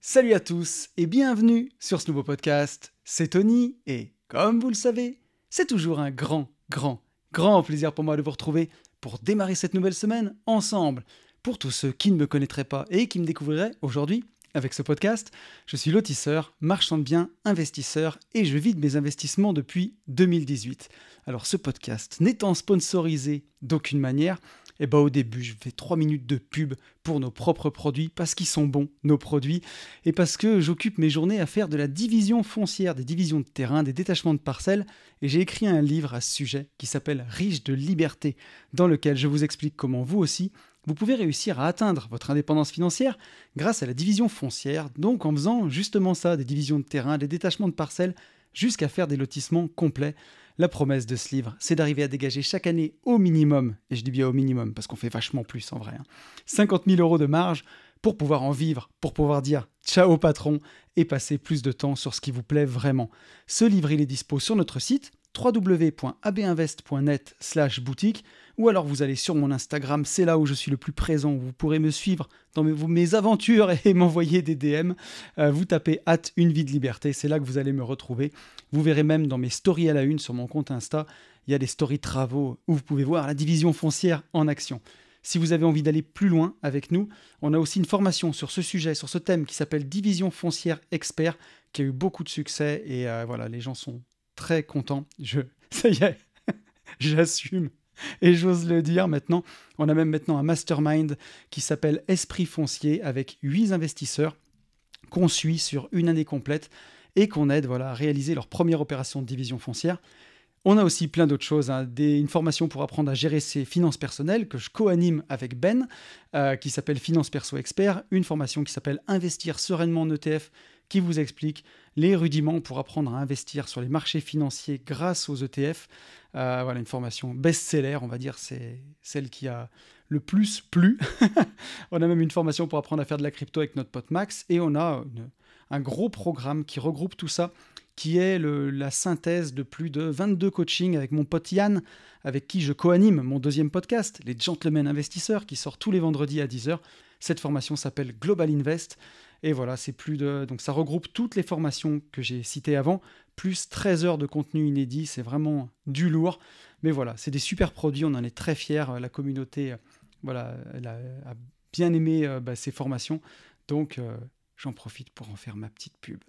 Salut à tous et bienvenue sur ce nouveau podcast. C'est Tony et comme vous le savez, c'est toujours un grand plaisir pour moi de vous retrouver pour démarrer cette nouvelle semaine ensemble. Pour tous ceux qui ne me connaîtraient pas et qui me découvriraient aujourd'hui avec ce podcast, je suis lotisseur, marchand de biens, investisseur et je vis de mes investissements depuis 2018. Alors ce podcast n'étant sponsorisé d'aucune manière, au début, je fais 3 minutes de pub pour nos propres produits, parce qu'ils sont bons, nos produits, et parce que j'occupe mes journées à faire de la division foncière, des divisions de terrain, des détachements de parcelles, et j'ai écrit un livre à ce sujet qui s'appelle « Riche de liberté », dans lequel je vous explique comment vous aussi, vous pouvez réussir à atteindre votre indépendance financière grâce à la division foncière, donc en faisant justement ça, des divisions de terrain, des détachements de parcelles, jusqu'à faire des lotissements complets. La promesse de ce livre, c'est d'arriver à dégager chaque année au minimum, et je dis bien au minimum parce qu'on fait vachement plus en vrai, 50 000 € de marge pour pouvoir en vivre, pour pouvoir dire ciao patron et passer plus de temps sur ce qui vous plaît vraiment. Ce livre, il est dispo sur notre site www.abinvest.net/boutique ou alors vous allez sur mon Instagram, c'est là où je suis le plus présent, vous pourrez me suivre dans mes aventures et m'envoyer des DM. Vous tapez @unevie-de-liberté, c'est là que vous allez me retrouver. Vous verrez même dans mes stories à la une sur mon compte Insta, il y a des stories travaux où vous pouvez voir la division foncière en action. Si vous avez envie d'aller plus loin avec nous, on a aussi une formation sur ce sujet, sur ce thème qui s'appelle Division foncière expert, qui a eu beaucoup de succès et voilà, les gens sont très contents. Ça y est, j'assume et j'ose le dire maintenant. On a même maintenant un mastermind qui s'appelle Esprit foncier avec 8 investisseurs qu'on suit sur une année complète et qu'on aide à réaliser leur première opération de division foncière. On a aussi plein d'autres choses, une formation pour apprendre à gérer ses finances personnelles que je co-anime avec Ben, qui s'appelle Finance Perso Expert, une formation qui s'appelle Investir sereinement en ETF, qui vous explique les rudiments pour apprendre à investir sur les marchés financiers grâce aux ETF. Une formation best-seller, on va dire, c'est celle qui a le plus plu. On a même une formation pour apprendre à faire de la crypto avec notre pote Max, et on a un gros programme qui regroupe tout ça, qui est la synthèse de plus de 22 coachings avec mon pote Yann, avec qui je co-anime mon deuxième podcast, Les Gentlemen Investisseurs, qui sort tous les vendredis à 10h. Cette formation s'appelle Global Invest. Et voilà, donc ça regroupe toutes les formations que j'ai citées avant, plus 13 heures de contenu inédit, c'est vraiment du lourd. Mais voilà, c'est des super produits, on en est très fiers. La communauté elle a bien aimé ces formations. Donc j'en profite pour en faire ma petite pub.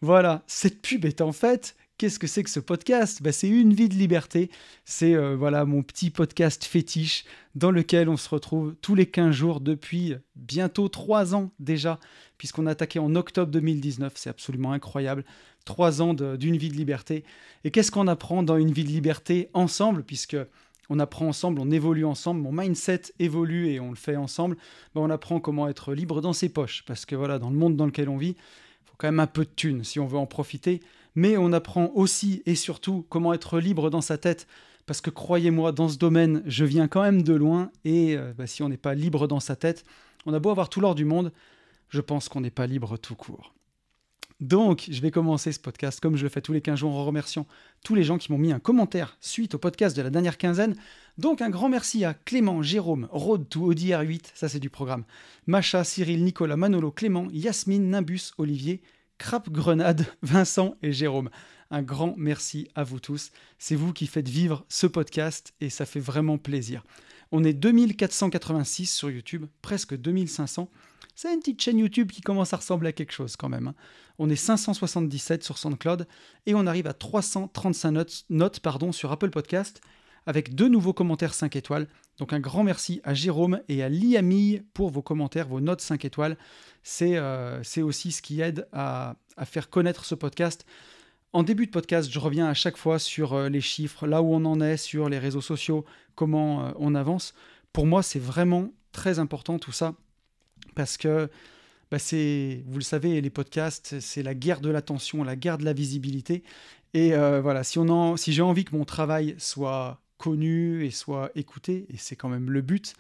Voilà, cette pub étant faite, qu'est-ce que c'est que ce podcast ? C'est Une vie de liberté. C'est mon petit podcast fétiche dans lequel on se retrouve tous les 15 jours depuis bientôt 3 ans déjà, puisqu'on a attaqué en octobre 2019. C'est absolument incroyable. 3 ans d'une vie de liberté. Et qu'est-ce qu'on apprend dans Une vie de liberté ensemble, puisque on apprend ensemble, on évolue ensemble, mon mindset évolue et on le fait ensemble. On apprend comment être libre dans ses poches, parce que dans le monde dans lequel on vit, quand même un peu de thunes si on veut en profiter, mais on apprend aussi et surtout comment être libre dans sa tête, parce que croyez-moi, dans ce domaine, je viens quand même de loin, et si on n'est pas libre dans sa tête, on a beau avoir tout l'or du monde, je pense qu'on n'est pas libre tout court. Donc, je vais commencer ce podcast comme je le fais tous les 15 jours en remerciant tous les gens qui m'ont mis un commentaire suite au podcast de la dernière quinzaine. Donc, un grand merci à Clément, Jérôme, Road to Audi R8, ça c'est du programme, Macha, Cyril, Nicolas, Manolo, Clément, Yasmine, Nimbus, Olivier, Crap, Grenade, Vincent et Jérôme. Un grand merci à vous tous. C'est vous qui faites vivre ce podcast et ça fait vraiment plaisir. On est 2486 sur YouTube, presque 2500. C'est une petite chaîne YouTube qui commence à ressembler à quelque chose quand même. On est 577 sur SoundCloud et on arrive à 335 notes sur Apple Podcast avec 2 nouveaux commentaires 5 étoiles. Donc un grand merci à Jérôme et à Liamille pour vos commentaires, vos notes 5 étoiles. C'est aussi ce qui aide à faire connaître ce podcast. En début de podcast, je reviens à chaque fois sur les chiffres, là où on en est, sur les réseaux sociaux, comment on avance. Pour moi, c'est vraiment très important tout ça, parce que vous le savez, les podcasts, c'est la guerre de l'attention, la guerre de la visibilité. Et si j'ai envie que mon travail soit connu et soit écouté, et c'est quand même le but,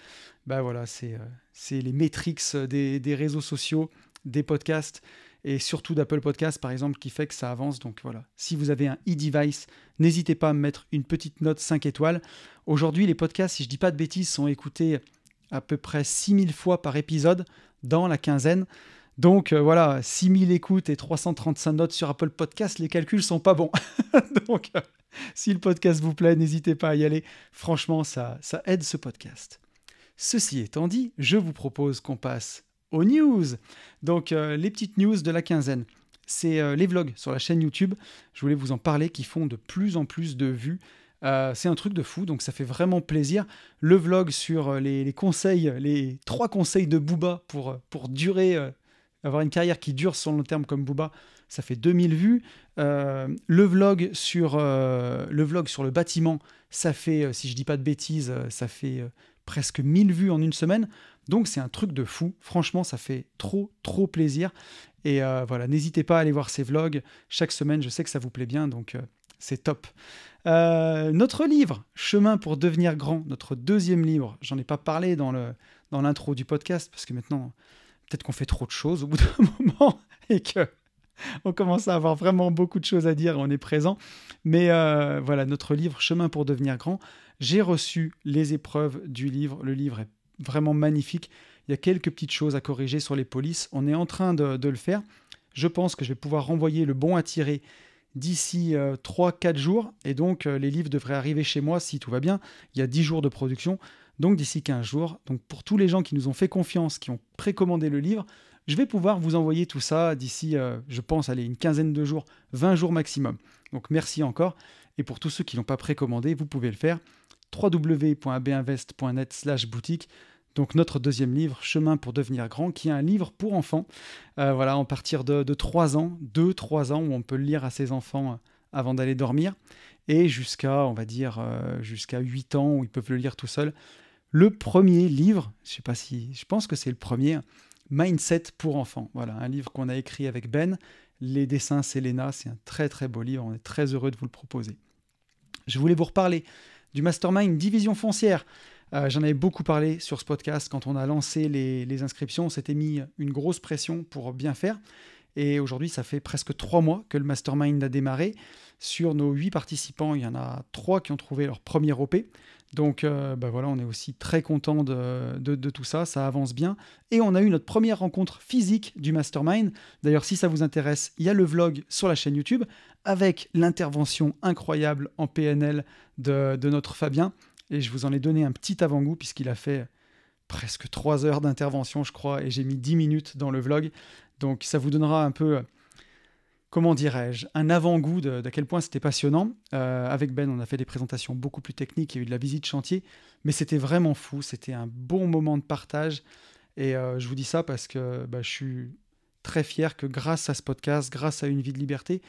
c'est les métriques des réseaux sociaux, des podcasts, et surtout d'Apple Podcast par exemple, qui fait que ça avance. Donc voilà, si vous avez un e-device, n'hésitez pas à me mettre une petite note 5 étoiles. Aujourd'hui, les podcasts, si je dis pas de bêtises, sont écoutés à peu près 6000 fois par épisode dans la quinzaine. Donc voilà, 6000 écoutes et 335 notes sur Apple Podcast, les calculs sont pas bons. Donc si le podcast vous plaît, n'hésitez pas à y aller. Franchement, ça aide ce podcast. Ceci étant dit, je vous propose qu'on passe aux news. Donc les petites news de la quinzaine. C'est les vlogs sur la chaîne YouTube. Je voulais vous en parler qui font de plus en plus de vues. C'est un truc de fou, donc ça fait vraiment plaisir. Le vlog sur les conseils, les 3 conseils de Booba pour durer, avoir une carrière qui dure sur le long terme comme Booba, ça fait 2000 vues. Le vlog sur le bâtiment, ça fait, si je dis pas de bêtises, ça fait presque 1000 vues en une semaine. Donc c'est un truc de fou. Franchement, ça fait trop plaisir. Et voilà, n'hésitez pas à aller voir ces vlogs. Chaque semaine, je sais que ça vous plaît bien, donc c'est top. Notre livre, Chemin pour devenir grand, notre 2e livre, j'en ai pas parlé dans l'intro du podcast, parce que maintenant, peut-être qu'on fait trop de choses au bout d'un moment, et qu'on commence à avoir vraiment beaucoup de choses à dire, on est présent. Mais voilà, notre livre, Chemin pour devenir grand, j'ai reçu les épreuves du livre. Le livre est vraiment magnifique. Il y a quelques petites choses à corriger sur les polices. On est en train de le faire. Je pense que je vais pouvoir renvoyer le bon à tirer d'ici 3-4 jours. Et donc, les livres devraient arriver chez moi si tout va bien. Il y a 10 jours de production, donc d'ici 15 jours. Donc, pour tous les gens qui nous ont fait confiance, qui ont précommandé le livre, je vais pouvoir vous envoyer tout ça d'ici, je pense, une quinzaine de jours, 20 jours maximum. Donc, merci encore. Et pour tous ceux qui ne l'ont pas précommandé, vous pouvez le faire. www.abinvest.net/boutique. Donc notre 2e livre, Chemin pour devenir grand, qui est un livre pour enfants. Voilà, à partir de 3 ans, 2-3 ans, où on peut le lire à ses enfants avant d'aller dormir, et jusqu'à, on va dire, jusqu'à 8 ans, où ils peuvent le lire tout seuls. Le premier livre, je pense que c'est le premier, Mindset pour enfants. Voilà, un livre qu'on a écrit avec Ben. Les dessins, c'est Léna. C'est un très beau livre. On est très heureux de vous le proposer. Je voulais vous reparler du Mastermind Division Foncière. J'en avais beaucoup parlé sur ce podcast quand on a lancé les inscriptions. On s'était mis une grosse pression pour bien faire. Et aujourd'hui, ça fait presque 3 mois que le Mastermind a démarré. Sur nos 8 participants, il y en a 3 qui ont trouvé leur premier OP. Donc voilà, on est aussi très content de tout ça. Ça avance bien. Et on a eu notre première rencontre physique du Mastermind. D'ailleurs, si ça vous intéresse, il y a le vlog sur la chaîne YouTube avec l'intervention incroyable en PNL de notre Fabien. Et je vous en ai donné un petit avant-goût puisqu'il a fait presque 3 heures d'intervention, je crois, et j'ai mis 10 minutes dans le vlog. Donc ça vous donnera un peu, comment dirais-je, un avant-goût d'à quel point c'était passionnant. Avec Ben, on a fait des présentations beaucoup plus techniques, il y a eu de la visite chantier, mais c'était vraiment fou, c'était un bon moment de partage. Et je vous dis ça parce que je suis très fier que grâce à ce podcast, grâce à Une vie de liberté,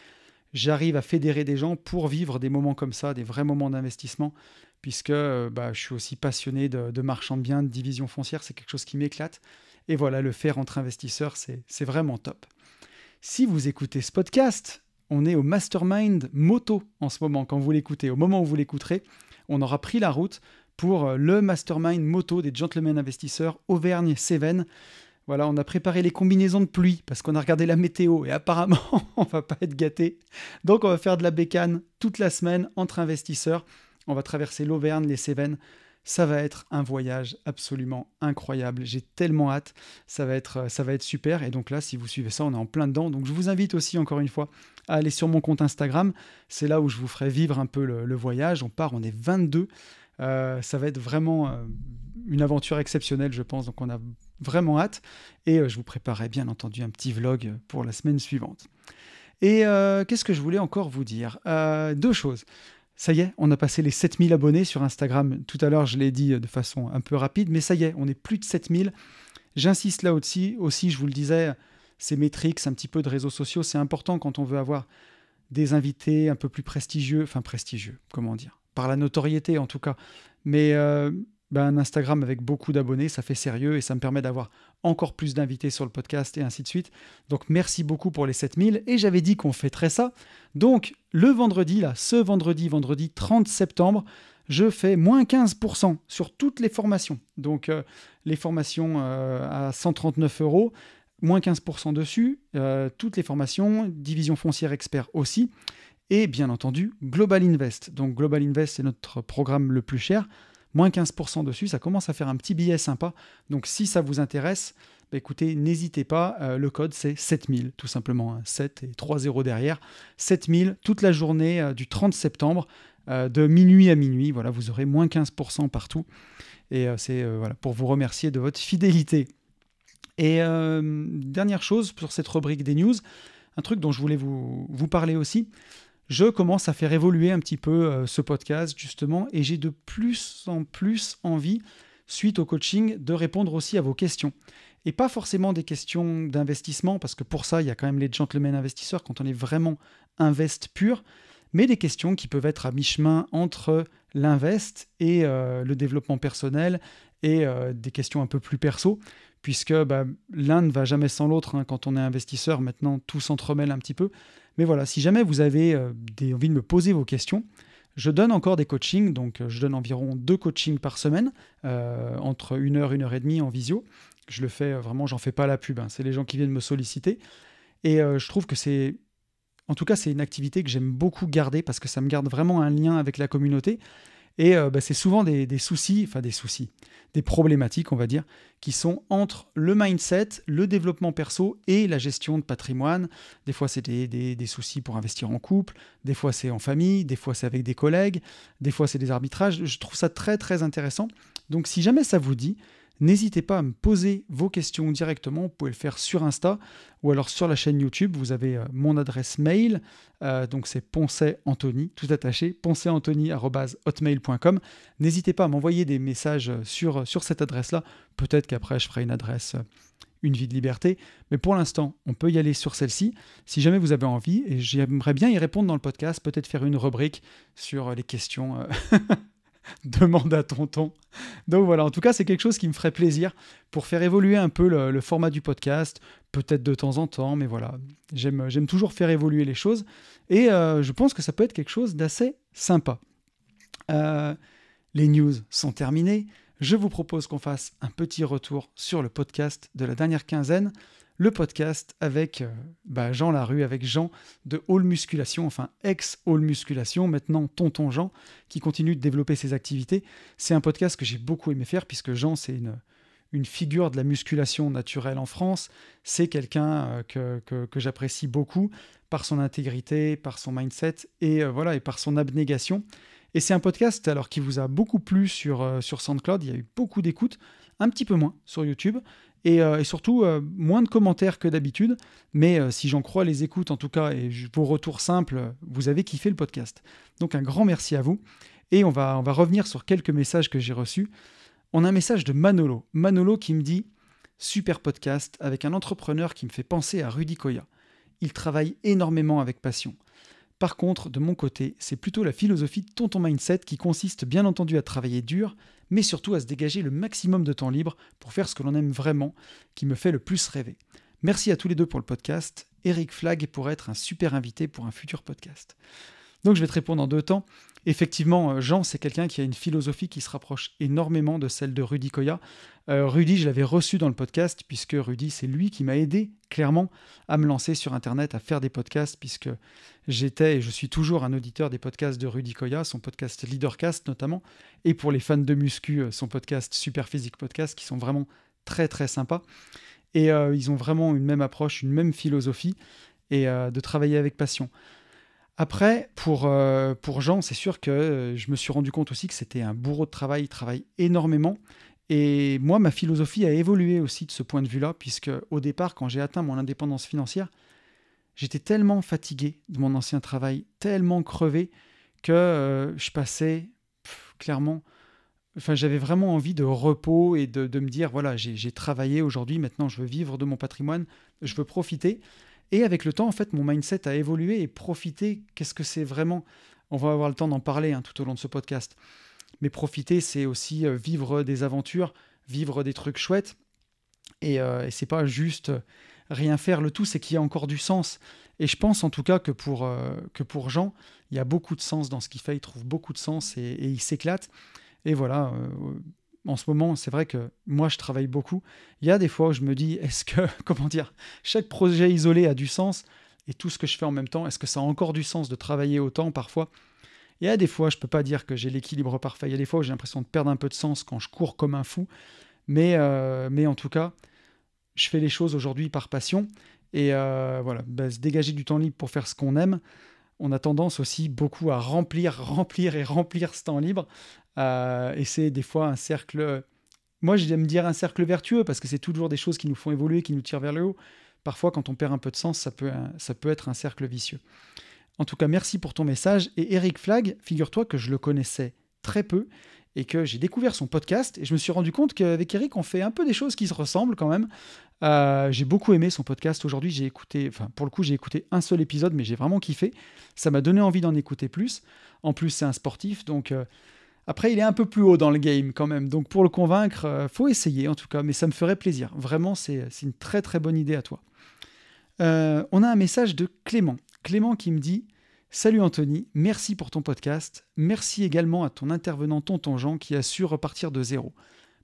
j'arrive à fédérer des gens pour vivre des moments comme ça, des vrais moments d'investissement, puisque je suis aussi passionné de marchand de biens, de division foncière, c'est quelque chose qui m'éclate. Et voilà, le faire entre investisseurs, c'est vraiment top. Si vous écoutez ce podcast, on est au Mastermind Moto en ce moment, quand vous l'écoutez. Au moment où vous l'écouterez, on aura pris la route pour le Mastermind Moto des Gentlemen Investisseurs Auvergne-Cévennes. Voilà, on a préparé les combinaisons de pluie parce qu'on a regardé la météo et apparemment, on va pas être gâtés. Donc, on va faire de la bécane toute la semaine entre investisseurs. On va traverser l'Auvergne, les Cévennes. Ça va être un voyage absolument incroyable. J'ai tellement hâte. Ça va être super. Et donc là, si vous suivez ça, on est en plein dedans. Donc, je vous invite aussi, encore une fois, à aller sur mon compte Instagram. C'est là où je vous ferai vivre un peu le voyage. On est 22. Ça va être vraiment une aventure exceptionnelle, je pense. Donc, on a vraiment hâte. Et je vous préparerai bien entendu un petit vlog pour la semaine suivante. Et qu'est-ce que je voulais encore vous dire ? 2 choses. Ça y est, on a passé les 7000 abonnés sur Instagram. Tout à l'heure, je l'ai dit de façon un peu rapide, mais ça y est, on est plus de 7000. J'insiste là aussi, je vous le disais, ces métriques, un petit peu de réseaux sociaux, c'est important quand on veut avoir des invités un peu plus prestigieux, comment dire, par la notoriété en tout cas. Mais un Instagram avec beaucoup d'abonnés, ça fait sérieux et ça me permet d'avoir encore plus d'invités sur le podcast et ainsi de suite. Donc merci beaucoup pour les 7000 et j'avais dit qu'on fêterait ça. Donc le vendredi, ce vendredi 30 septembre, je fais moins 15% sur toutes les formations. Donc les formations à 139 €, moins 15% dessus, toutes les formations, division foncière expert aussi. Et bien entendu, Global Invest. Donc Global Invest, c'est notre programme le plus cher. Moins 15% dessus, ça commence à faire un petit billet sympa. Donc si ça vous intéresse, bah écoutez, n'hésitez pas, le code c'est 7000 tout simplement, hein, 7 et 3 zéros derrière, 7000 toute la journée du 30 septembre, de minuit à minuit, voilà, vous aurez moins 15% partout, et c'est voilà, pour vous remercier de votre fidélité. Et dernière chose sur cette rubrique des news, un truc dont je voulais vous parler aussi, je commence à faire évoluer un petit peu ce podcast justement, et j'ai de plus en plus envie, suite au coaching, de répondre aussi à vos questions. Et pas forcément des questions d'investissement, parce que pour ça, il y a quand même les gentlemen investisseurs quand on est vraiment invest pur, mais des questions qui peuvent être à mi-chemin entre l'invest et le développement personnel, et des questions un peu plus perso, puisque l'un ne va jamais sans l'autre, hein, quand on est investisseur. Maintenant, tout s'entremêle un petit peu. Mais voilà, si jamais vous avez envie de me poser vos questions, je donne encore des coachings, donc je donne environ 2 coachings par semaine, entre 1 heure, 1 heure et demie en visio. Je le fais vraiment, j'en fais pas la pub, hein, c'est les gens qui viennent me solliciter. Et je trouve que en tout cas, c'est une activité que j'aime beaucoup garder, parce que ça me garde vraiment un lien avec la communauté. Et c'est souvent des soucis, des problématiques, on va dire, qui sont entre le mindset, le développement perso et la gestion de patrimoine. Des fois, c'est des soucis pour investir en couple, des fois, c'est en famille, des fois, c'est avec des collègues, des fois, c'est des arbitrages. Je trouve ça très, très intéressant. Donc, si jamais ça vous dit, n'hésitez pas à me poser vos questions directement. Vous pouvez le faire sur Insta ou alors sur la chaîne YouTube. Vous avez mon adresse mail. Donc c'est Poncet Anthony, tout attaché, poncetanthony@hotmail.com. N'hésitez pas à m'envoyer des messages sur cette adresse-là. Peut-être qu'après, je ferai une adresse Une vie de liberté. Mais pour l'instant, on peut y aller sur celle-ci. Si jamais vous avez envie, et j'aimerais bien y répondre dans le podcast, peut-être faire une rubrique sur les questions... Demande à tonton. Donc voilà, en tout cas, c'est quelque chose qui me ferait plaisir pour faire évoluer un peu le format du podcast, peut-être de temps en temps, mais voilà, j'aime toujours faire évoluer les choses, et je pense que ça peut être quelque chose d'assez sympa. Les news sont terminées. Je vous propose qu'on fasse un petit retour sur le podcast de la dernière quinzaine, le podcast avec Jean Larue, avec Jean de All Musculation, enfin ex-All Musculation, maintenant Tonton Jean, qui continue de développer ses activités. C'est un podcast que j'ai beaucoup aimé faire, puisque Jean, c'est une figure de la musculation naturelle en France. C'est quelqu'un que j'apprécie beaucoup par son intégrité, par son mindset, et et par son abnégation. Et c'est un podcast alors qui vous a beaucoup plu sur SoundCloud. Il y a eu beaucoup d'écoutes, un petit peu moins sur YouTube, et surtout moins de commentaires que d'habitude. Mais si j'en crois les écoutes en tout cas, et vos retours simples, vous avez kiffé le podcast. Donc un grand merci à vous. Et on va revenir sur quelques messages que j'ai reçus. On a un message de Manolo. Manolo qui me dit « Super podcast avec un entrepreneur qui me fait penser à Rudy Koya. Il travaille énormément avec passion. Par contre, de mon côté, c'est plutôt la philosophie de Tonton Mindset qui consiste bien entendu à travailler dur, mais surtout à se dégager le maximum de temps libre pour faire ce que l'on aime vraiment, qui me fait le plus rêver. Merci à tous les deux pour le podcast. Eric Flag pourrait être un super invité pour un futur podcast. » Donc je vais te répondre en 2 temps. Effectivement, Jean, c'est quelqu'un qui a une philosophie qui se rapproche énormément de celle de Rudy Koya. Rudy, je l'avais reçu dans le podcast, puisque Rudy, c'est lui qui m'a aidé clairement à me lancer sur Internet, à faire des podcasts, puisque j'étais et je suis toujours un auditeur des podcasts de Rudy Koya, son podcast Leadercast notamment, et pour les fans de muscu, son podcast Super Physique Podcast, qui sont vraiment très très sympas. Et ils ont vraiment une même approche, une même philosophie, et de travailler avec passion. Après, pour Jean, c'est sûr que je me suis rendu compte aussi que c'était un bourreau de travail, il travaille énormément. Et moi, ma philosophie a évolué aussi de ce point de vue-là, puisque au départ, quand j'ai atteint mon indépendance financière, j'étais tellement fatigué de mon ancien travail, tellement crevé, que je passais clairement... Enfin, j'avais vraiment envie de repos et de me dire, voilà, j'ai travaillé aujourd'hui, maintenant je veux vivre de mon patrimoine, je veux profiter. Et avec le temps, en fait, mon mindset a évolué, et profiter, qu'est-ce que c'est vraiment? On va avoir le temps d'en parler tout au long de ce podcast. Mais profiter, c'est aussi vivre des aventures, vivre des trucs chouettes. Et c'est pas juste rien faire. Le tout, c'est qu'il y a encore du sens. Et je pense en tout cas que pour Jean, il y a beaucoup de sens dans ce qu'il fait. Il trouve beaucoup de sens et il s'éclate. Et voilà, en ce moment, c'est vrai que moi, je travaille beaucoup. Il y a des fois où je me dis, est-ce que, chaque projet isolé a du sens, et tout ce que je fais en même temps, est-ce que ça a encore du sens de travailler autant parfois? Il y a des fois, je ne peux pas dire que j'ai l'équilibre parfait. Il y a des fois où j'ai l'impression de perdre un peu de sens quand je cours comme un fou. Mais en tout cas, je fais les choses aujourd'hui par passion. Et voilà, se dégager du temps libre pour faire ce qu'on aime. On a tendance aussi beaucoup à remplir ce temps libre. Et c'est des fois un cercle... Moi, j'aime dire un cercle vertueux parce que c'est toujours des choses qui nous font évoluer, qui nous tirent vers le haut. Parfois, quand on perd un peu de sens, ça peut être un cercle vicieux. En tout cas, merci pour ton message. Et Eric Flagg, figure-toi que je le connaissais très peu et que j'ai découvert son podcast et je me suis rendu compte qu'avec Eric, on fait un peu des choses qui se ressemblent quand même. J'ai beaucoup aimé son podcast. Aujourd'hui, pour le coup, j'ai écouté un seul épisode, mais j'ai vraiment kiffé. Ça m'a donné envie d'en écouter plus. En plus, c'est un sportif, donc après, il est un peu plus haut dans le game quand même. Donc pour le convaincre, faut essayer en tout cas, mais ça me ferait plaisir. Vraiment, c'est une très très bonne idée à toi. On a un message de Clément. Clément qui me dit: Salut Anthony, merci pour ton podcast. Merci également à ton intervenant tonton Jean qui a su repartir de zéro.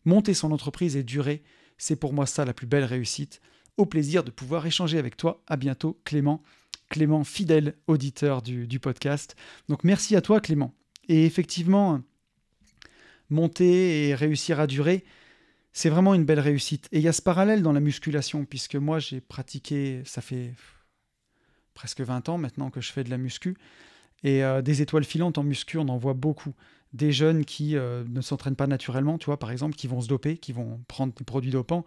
Monter son entreprise et durer, c'est pour moi ça la plus belle réussite. Au plaisir de pouvoir échanger avec toi. À bientôt Clément. Clément, fidèle auditeur du podcast. Donc merci à toi Clément. Et effectivement, monter et réussir à durer, c'est vraiment une belle réussite. Et il y a ce parallèle dans la musculation, puisque moi j'ai pratiqué, ça fait presque 20 ans maintenant que je fais de la muscu, et des étoiles filantes en muscu, on en voit beaucoup. Des jeunes qui ne s'entraînent pas naturellement, tu vois, par exemple, qui vont se doper, qui vont prendre des produits dopants,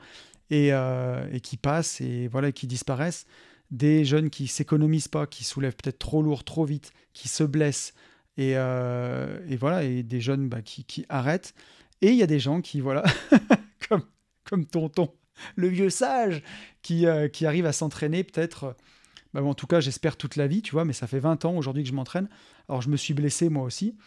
et qui passent, et voilà, qui disparaissent. Des jeunes qui s'économisent pas, qui soulèvent peut-être trop lourd, trop vite, qui se blessent, et voilà, et des jeunes qui arrêtent. Et il y a des gens qui, voilà, comme tonton, le vieux sage, qui arrive à s'entraîner peut-être, en tout cas j'espère toute la vie, tu vois, mais ça fait 20 ans aujourd'hui que je m'entraîne. Alors je me suis blessé moi aussi.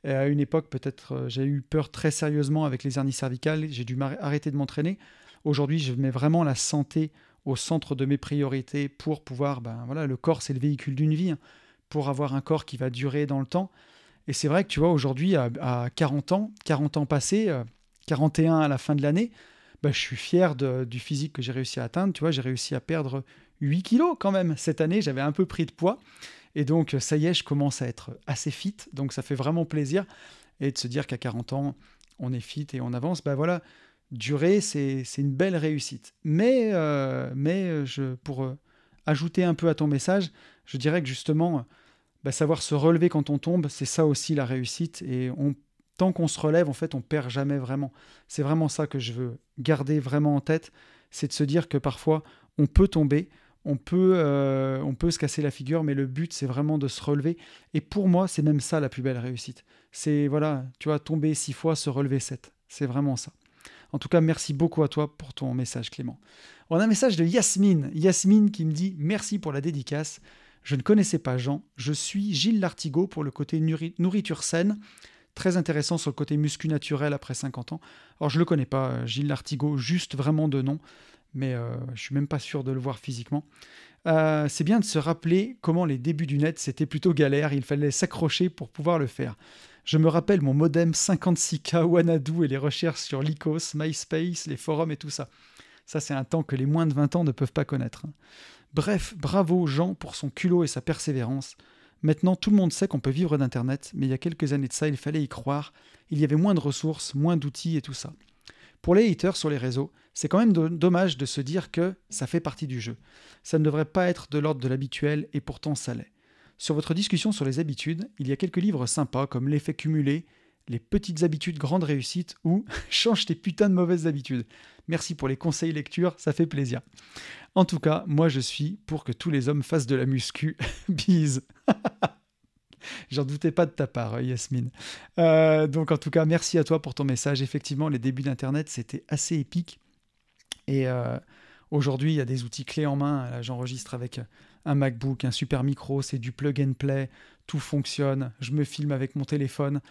Et à une époque, peut-être, j'ai eu peur très sérieusement avec les hernies cervicales, j'ai dû arrêter de m'entraîner. Aujourd'hui, je mets vraiment la santé au centre de mes priorités pour pouvoir, voilà, le corps c'est le véhicule d'une vie, hein, pour avoir un corps qui va durer dans le temps. Et c'est vrai que tu vois, aujourd'hui, à 40 ans passés, 41 à la fin de l'année, je suis fier du physique que j'ai réussi à atteindre. Tu vois, j'ai réussi à perdre 8 kilos quand même. Cette année, j'avais un peu pris de poids. Et donc, ça y est, je commence à être assez fit. Donc, ça fait vraiment plaisir. Et de se dire qu'à 40 ans, on est fit et on avance. Voilà, durer, c'est une belle réussite. Mais pour ajouter un peu à ton message, je dirais que justement, savoir se relever quand on tombe, c'est ça aussi la réussite. Et tant qu'on se relève, en fait, on perd jamais vraiment. C'est vraiment ça que je veux garder vraiment en tête, c'est de se dire que parfois, on peut tomber, on peut se casser la figure, mais le but, c'est vraiment de se relever. Et pour moi, c'est même ça la plus belle réussite. C'est, voilà, tu vois, tomber 6 fois, se relever 7. C'est vraiment ça. En tout cas, merci beaucoup à toi pour ton message, Clément. On a un message de Yasmine. Yasmine qui me dit « Merci pour la dédicace. Je ne connaissais pas Jean. Je suis Gilles Lartigot pour le côté nourriture saine. Très intéressant sur le côté muscu naturel après 50 ans. Alors, je ne le connais pas, Gilles Lartigot, juste vraiment de nom. Mais je ne suis même pas sûr de le voir physiquement. C'est bien de se rappeler comment les débuts du net, c'était plutôt galère. Il fallait s'accrocher pour pouvoir le faire. Je me rappelle mon modem 56K Wanadu et les recherches sur Lycos, MySpace, les forums et tout ça. Ça, c'est un temps que les moins de 20 ans ne peuvent pas connaître. Bref, bravo Jean pour son culot et sa persévérance. Maintenant, tout le monde sait qu'on peut vivre d'Internet, mais il y a quelques années de ça, il fallait y croire. Il y avait moins de ressources, moins d'outils et tout ça. Pour les haters sur les réseaux, c'est quand même dommage de se dire que ça fait partie du jeu. Ça ne devrait pas être de l'ordre de l'habituel, et pourtant ça l'est. Sur votre discussion sur les habitudes, il y a quelques livres sympas comme L'effet cumulé, Les petites habitudes, grande réussite ou Change tes putains de mauvaises habitudes. Merci pour les conseils lecture, ça fait plaisir. En tout cas, moi je suis pour que tous les hommes fassent de la muscu. Bise. J'en doutais pas de ta part, Yasmine. Donc en tout cas, merci à toi pour ton message. Effectivement, les débuts d'Internet, c'était assez épique. Et aujourd'hui, il y a des outils clés en main. Là, j'enregistre avec un MacBook, un super micro, c'est du plug and play, tout fonctionne. Je me filme avec mon téléphone.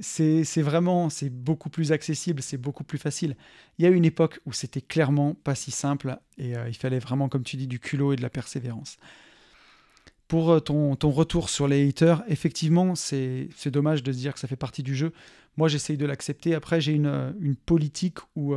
C'est beaucoup plus accessible, c'est beaucoup plus facile. Il y a une époque où c'était clairement pas si simple et il fallait vraiment, comme tu dis, du culot et de la persévérance. Pour ton retour sur les haters, effectivement, c'est dommage de se dire que ça fait partie du jeu. Moi, j'essaye de l'accepter. Après, j'ai une politique où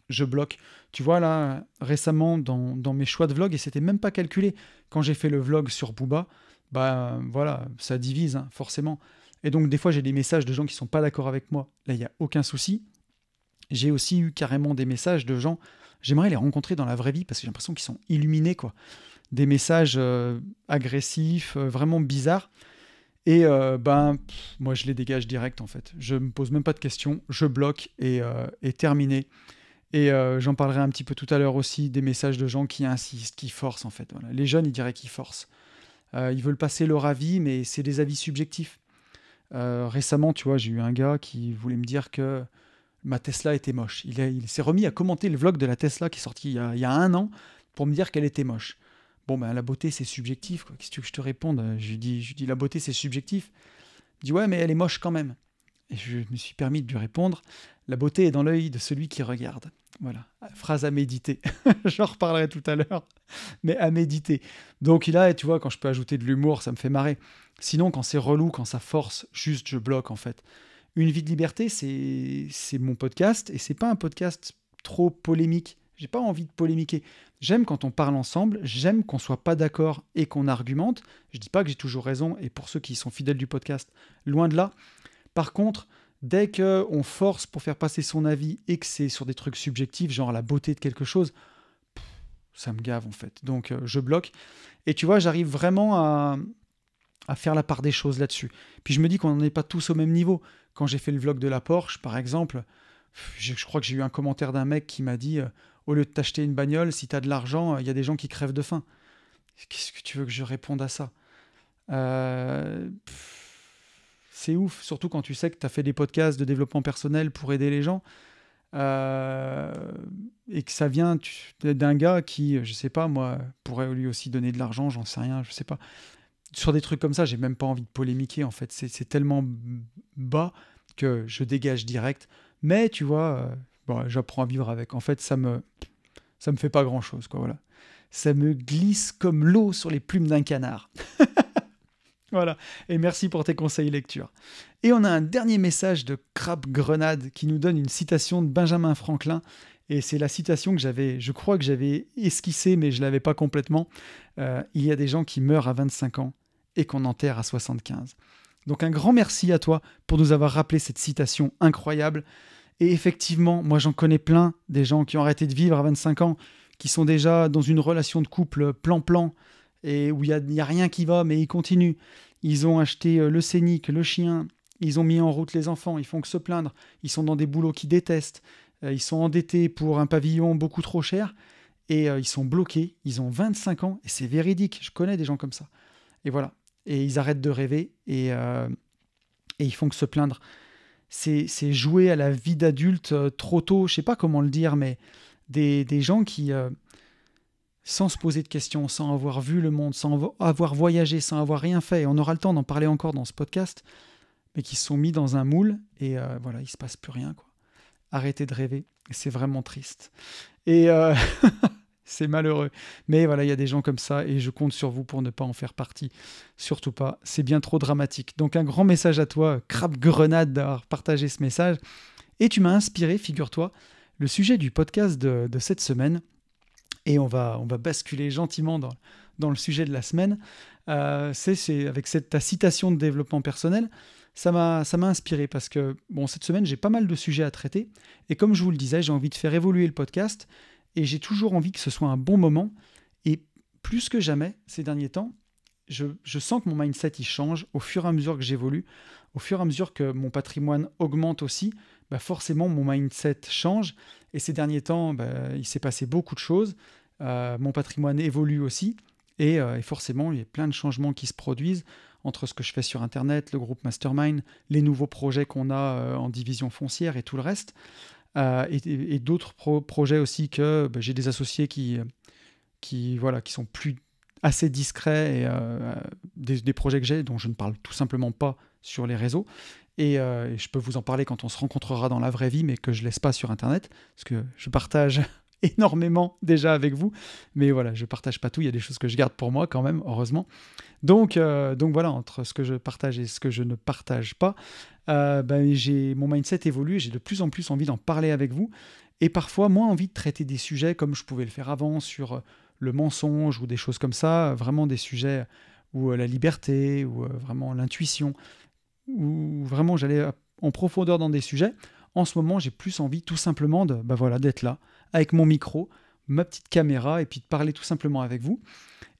je bloque. Tu vois, là, récemment, dans mes choix de vlog, et c'était même pas calculé, quand j'ai fait le vlog sur Booba, voilà, ça divise, hein, forcément. Et donc, des fois, j'ai des messages de gens qui sont pas d'accord avec moi. Là, il n'y a aucun souci. J'ai aussi eu carrément des messages de gens j'aimerais les rencontrer dans la vraie vie parce que j'ai l'impression qu'ils sont illuminés, quoi. Des messages agressifs, vraiment bizarres. Et moi, je les dégage direct, en fait. Je me pose même pas de questions, je bloque et terminé. Et j'en parlerai un petit peu tout à l'heure aussi, des messages de gens qui insistent, qui forcent, en fait. Voilà. Les jeunes, ils diraient qu'ils forcent. Ils veulent passer leur avis, mais c'est des avis subjectifs. Récemment, tu vois, j'ai eu un gars qui voulait me dire que ma Tesla était moche. Il s'est remis à commenter le vlog de la Tesla qui est sorti il y a 1 an pour me dire qu'elle était moche. Bon, ben la beauté, c'est subjectif, quoi. Qu'est-ce que tu veux que je te réponde? Je lui dis, la beauté, c'est subjectif. Il dit, ouais, mais elle est moche quand même. Et je me suis permis de lui répondre, la beauté est dans l'œil de celui qui regarde. Voilà, phrase à méditer. J'en reparlerai tout à l'heure, mais à méditer. Donc là, tu vois, quand je peux ajouter de l'humour, ça me fait marrer. Sinon, quand c'est relou, quand ça force, juste je bloque, en fait. Une vie de liberté, c'est mon podcast, et c'est pas un podcast trop polémique. J'ai pas envie de polémiquer. J'aime quand on parle ensemble, j'aime qu'on soit pas d'accord et qu'on argumente. Je dis pas que j'ai toujours raison, et pour ceux qui sont fidèles du podcast, loin de là. Par contre, dès qu'on force pour faire passer son avis et que c'est sur des trucs subjectifs, genre la beauté de quelque chose, ça me gave en fait. Donc je bloque. Et tu vois, j'arrive vraiment à faire la part des choses là-dessus. Puis je me dis qu'on n'en est pas tous au même niveau. Quand j'ai fait le vlog de la Porsche, par exemple, je crois que j'ai eu un commentaire d'un mec qui m'a dit au lieu de t'acheter une bagnole, si t'as de l'argent, il y a des gens qui crèvent de faim. Qu'est-ce que tu veux que je réponde à ça? C'est ouf, surtout quand tu sais que tu as fait des podcasts de développement personnel pour aider les gens et que ça vient d'un gars qui, je sais pas, moi, pourrait lui aussi donner de l'argent, j'en sais rien, je sais pas. Sur des trucs comme ça, j'ai même pas envie de polémiquer en fait. C'est tellement bas que je dégage direct. Mais tu vois, j'apprends à vivre avec. En fait, ça me fait pas grand chose, quoi. Voilà. Ça me glisse comme l'eau sur les plumes d'un canard. Voilà, et merci pour tes conseils lecture. Et on a un dernier message de Crab Grenade qui nous donne une citation de Benjamin Franklin. Et c'est la citation que je crois que j'avais esquissée, mais je ne l'avais pas complètement. Il y a des gens qui meurent à 25 ans et qu'on enterre à 75. Donc un grand merci à toi pour nous avoir rappelé cette citation incroyable. Et effectivement, moi j'en connais plein, des gens qui ont arrêté de vivre à 25 ans, qui sont déjà dans une relation de couple plan-plan, et où il n'y a rien qui va, mais ils continuent. Ils ont acheté le scénic, le chien, ils ont mis en route les enfants, ils font que se plaindre, ils sont dans des boulots qu'ils détestent, ils sont endettés pour un pavillon beaucoup trop cher, et ils sont bloqués, ils ont 25 ans, et c'est véridique, je connais des gens comme ça. Et voilà, et ils arrêtent de rêver, et ils font que se plaindre. C'est jouer à la vie d'adulte trop tôt, je sais pas comment le dire, mais des gens qui... sans se poser de questions, sans avoir vu le monde, sans avoir voyagé, sans avoir rien fait, et on aura le temps d'en parler encore dans ce podcast, mais qui se sont mis dans un moule, et voilà, il se passe plus rien, quoi. Arrêtez de rêver, c'est vraiment triste. Et c'est malheureux. Mais voilà, il y a des gens comme ça, et je compte sur vous pour ne pas en faire partie. Surtout pas, c'est bien trop dramatique. Donc un grand message à toi, Crab Grenade, d'avoir partagé ce message. Et tu m'as inspiré, figure-toi, le sujet du podcast de cette semaine. Et on va basculer gentiment dans le sujet de la semaine. C'est avec ta citation de développement personnel, ça m'a inspiré parce que cette semaine, j'ai pas mal de sujets à traiter. Et comme je vous le disais, j'ai envie de faire évoluer le podcast et j'ai toujours envie que ce soit un bon moment. Et plus que jamais, ces derniers temps, je sens que mon mindset il change au fur et à mesure que j'évolue, au fur et à mesure que mon patrimoine augmente aussi. Forcément, mon mindset change. Et ces derniers temps, il s'est passé beaucoup de choses. Mon patrimoine évolue aussi. Et forcément, il y a plein de changements qui se produisent entre ce que je fais sur Internet, le groupe Mastermind, les nouveaux projets qu'on a en division foncière et tout le reste. Et d'autres projets aussi que j'ai des associés qui sont plus assez discrets et des projets que j'ai dont je ne parle tout simplement pas sur les réseaux. Et je peux vous en parler quand on se rencontrera dans la vraie vie, mais que je ne laisse pas sur Internet, parce que je partage énormément déjà avec vous. Mais voilà, je ne partage pas tout, il y a des choses que je garde pour moi quand même, heureusement. Donc voilà, entre ce que je partage et ce que je ne partage pas, mon mindset évolue, j'ai de plus en plus envie d'en parler avec vous, et parfois moins envie de traiter des sujets comme je pouvais le faire avant, sur le mensonge ou des choses comme ça, vraiment des sujets où la liberté, ou vraiment l'intuition, où vraiment j'allais en profondeur dans des sujets. En ce moment, j'ai plus envie tout simplement d'être là, avec mon micro, ma petite caméra, et puis de parler tout simplement avec vous.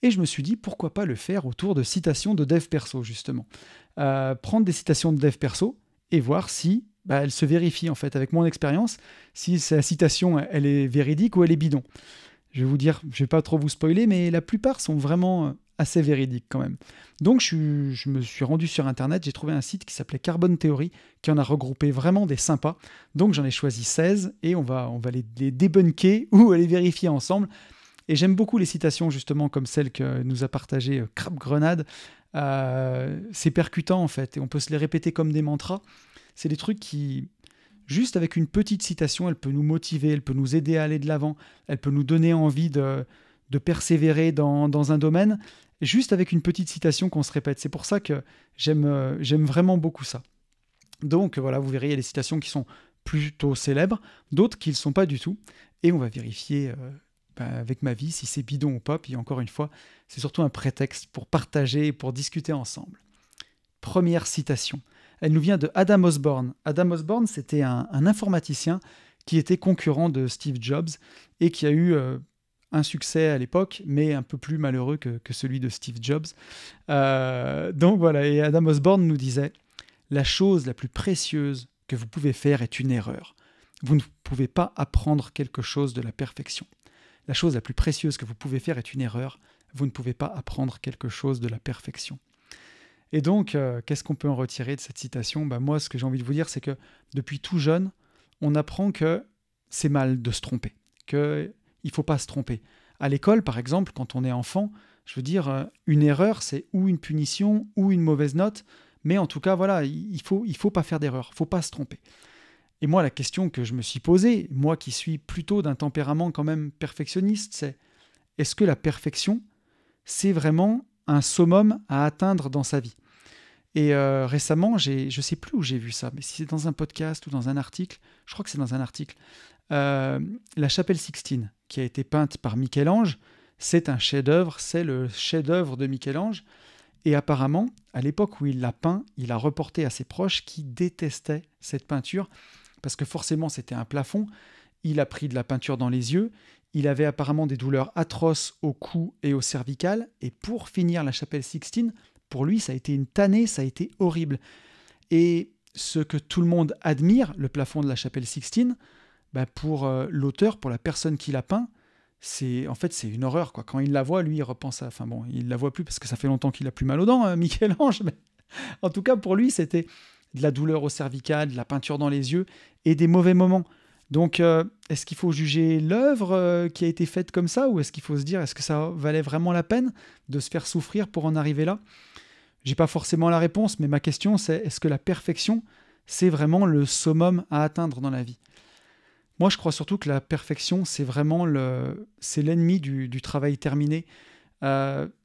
Et je me suis dit, pourquoi pas le faire autour de citations de dev perso, justement. Prendre des citations de dev perso et voir si elles se vérifient, en fait, avec mon expérience, si la citation, elle est véridique ou elle est bidon. Je vais vous dire, je ne vais pas trop vous spoiler, mais la plupart sont vraiment assez véridiques quand même. Donc je me suis rendu sur Internet, j'ai trouvé un site qui s'appelait Carbone Theory, qui en a regroupé vraiment des sympas. Donc j'en ai choisi 16 et on va les débunker ou les vérifier ensemble. Et j'aime beaucoup les citations justement comme celle que nous a partagée Crap Grenade. C'est percutant en fait et on peut se les répéter comme des mantras. C'est des trucs qui... Juste avec une petite citation, elle peut nous motiver, elle peut nous aider à aller de l'avant, elle peut nous donner envie de persévérer dans un domaine, juste avec une petite citation qu'on se répète. C'est pour ça que j'aime vraiment beaucoup ça. Donc voilà, vous verrez, il y a des citations qui sont plutôt célèbres, d'autres qui ne le sont pas du tout, et on va vérifier avec ma vie si c'est bidon ou pas. Puis encore une fois, c'est surtout un prétexte pour partager et pour discuter ensemble. Première citation. Elle nous vient de Adam Osborne. Adam Osborne, c'était un informaticien qui était concurrent de Steve Jobs et qui a eu un succès à l'époque, mais un peu plus malheureux que celui de Steve Jobs. Donc voilà, et Adam Osborne nous disait « La chose la plus précieuse que vous pouvez faire est une erreur. Vous ne pouvez pas apprendre quelque chose de la perfection. La chose la plus précieuse que vous pouvez faire est une erreur. Vous ne pouvez pas apprendre quelque chose de la perfection. » Et donc, qu'est-ce qu'on peut en retirer de cette citation ? Moi, ce que j'ai envie de vous dire, c'est que depuis tout jeune, on apprend que c'est mal de se tromper, qu'il ne faut pas se tromper. À l'école, par exemple, quand on est enfant, je veux dire, une erreur, c'est ou une punition ou une mauvaise note, mais en tout cas, voilà, il faut pas faire d'erreur, il ne faut pas se tromper. Et moi, la question que je me suis posée, moi qui suis plutôt d'un tempérament quand même perfectionniste, c'est est-ce que la perfection, c'est vraiment un summum à atteindre dans sa vie ? Et récemment, je ne sais plus où j'ai vu ça, mais si c'est dans un podcast ou dans un article, je crois que c'est dans un article, la chapelle Sixtine, qui a été peinte par Michel-Ange, c'est un chef-d'œuvre, c'est le chef-d'œuvre de Michel-Ange. Et apparemment, à l'époque où il l'a peint, il a reporté à ses proches qui détestaient cette peinture, parce que forcément c'était un plafond, il a pris de la peinture dans les yeux, il avait apparemment des douleurs atroces au cou et au cervical, et pour finir la chapelle Sixtine, pour lui, ça a été une tannée, ça a été horrible. Et ce que tout le monde admire, le plafond de la chapelle Sixtine, pour l'auteur, pour la personne qui l'a peint, c'est une horreur, quoi. Quand il la voit, lui, il repense à... Enfin bon, il la voit plus parce que ça fait longtemps qu'il a plus mal aux dents, Michel-Ange. Mais en tout cas, pour lui, c'était de la douleur au cervical, de la peinture dans les yeux et des mauvais moments. Donc, est-ce qu'il faut juger l'œuvre qui a été faite comme ça, ou est-ce qu'il faut se dire, est-ce que ça valait vraiment la peine de se faire souffrir pour en arriver là ? J'ai pas forcément la réponse, mais ma question c'est, est-ce que la perfection, c'est vraiment le summum à atteindre dans la vie ? Moi, je crois surtout que la perfection, c'est vraiment c'est l'ennemi du travail terminé.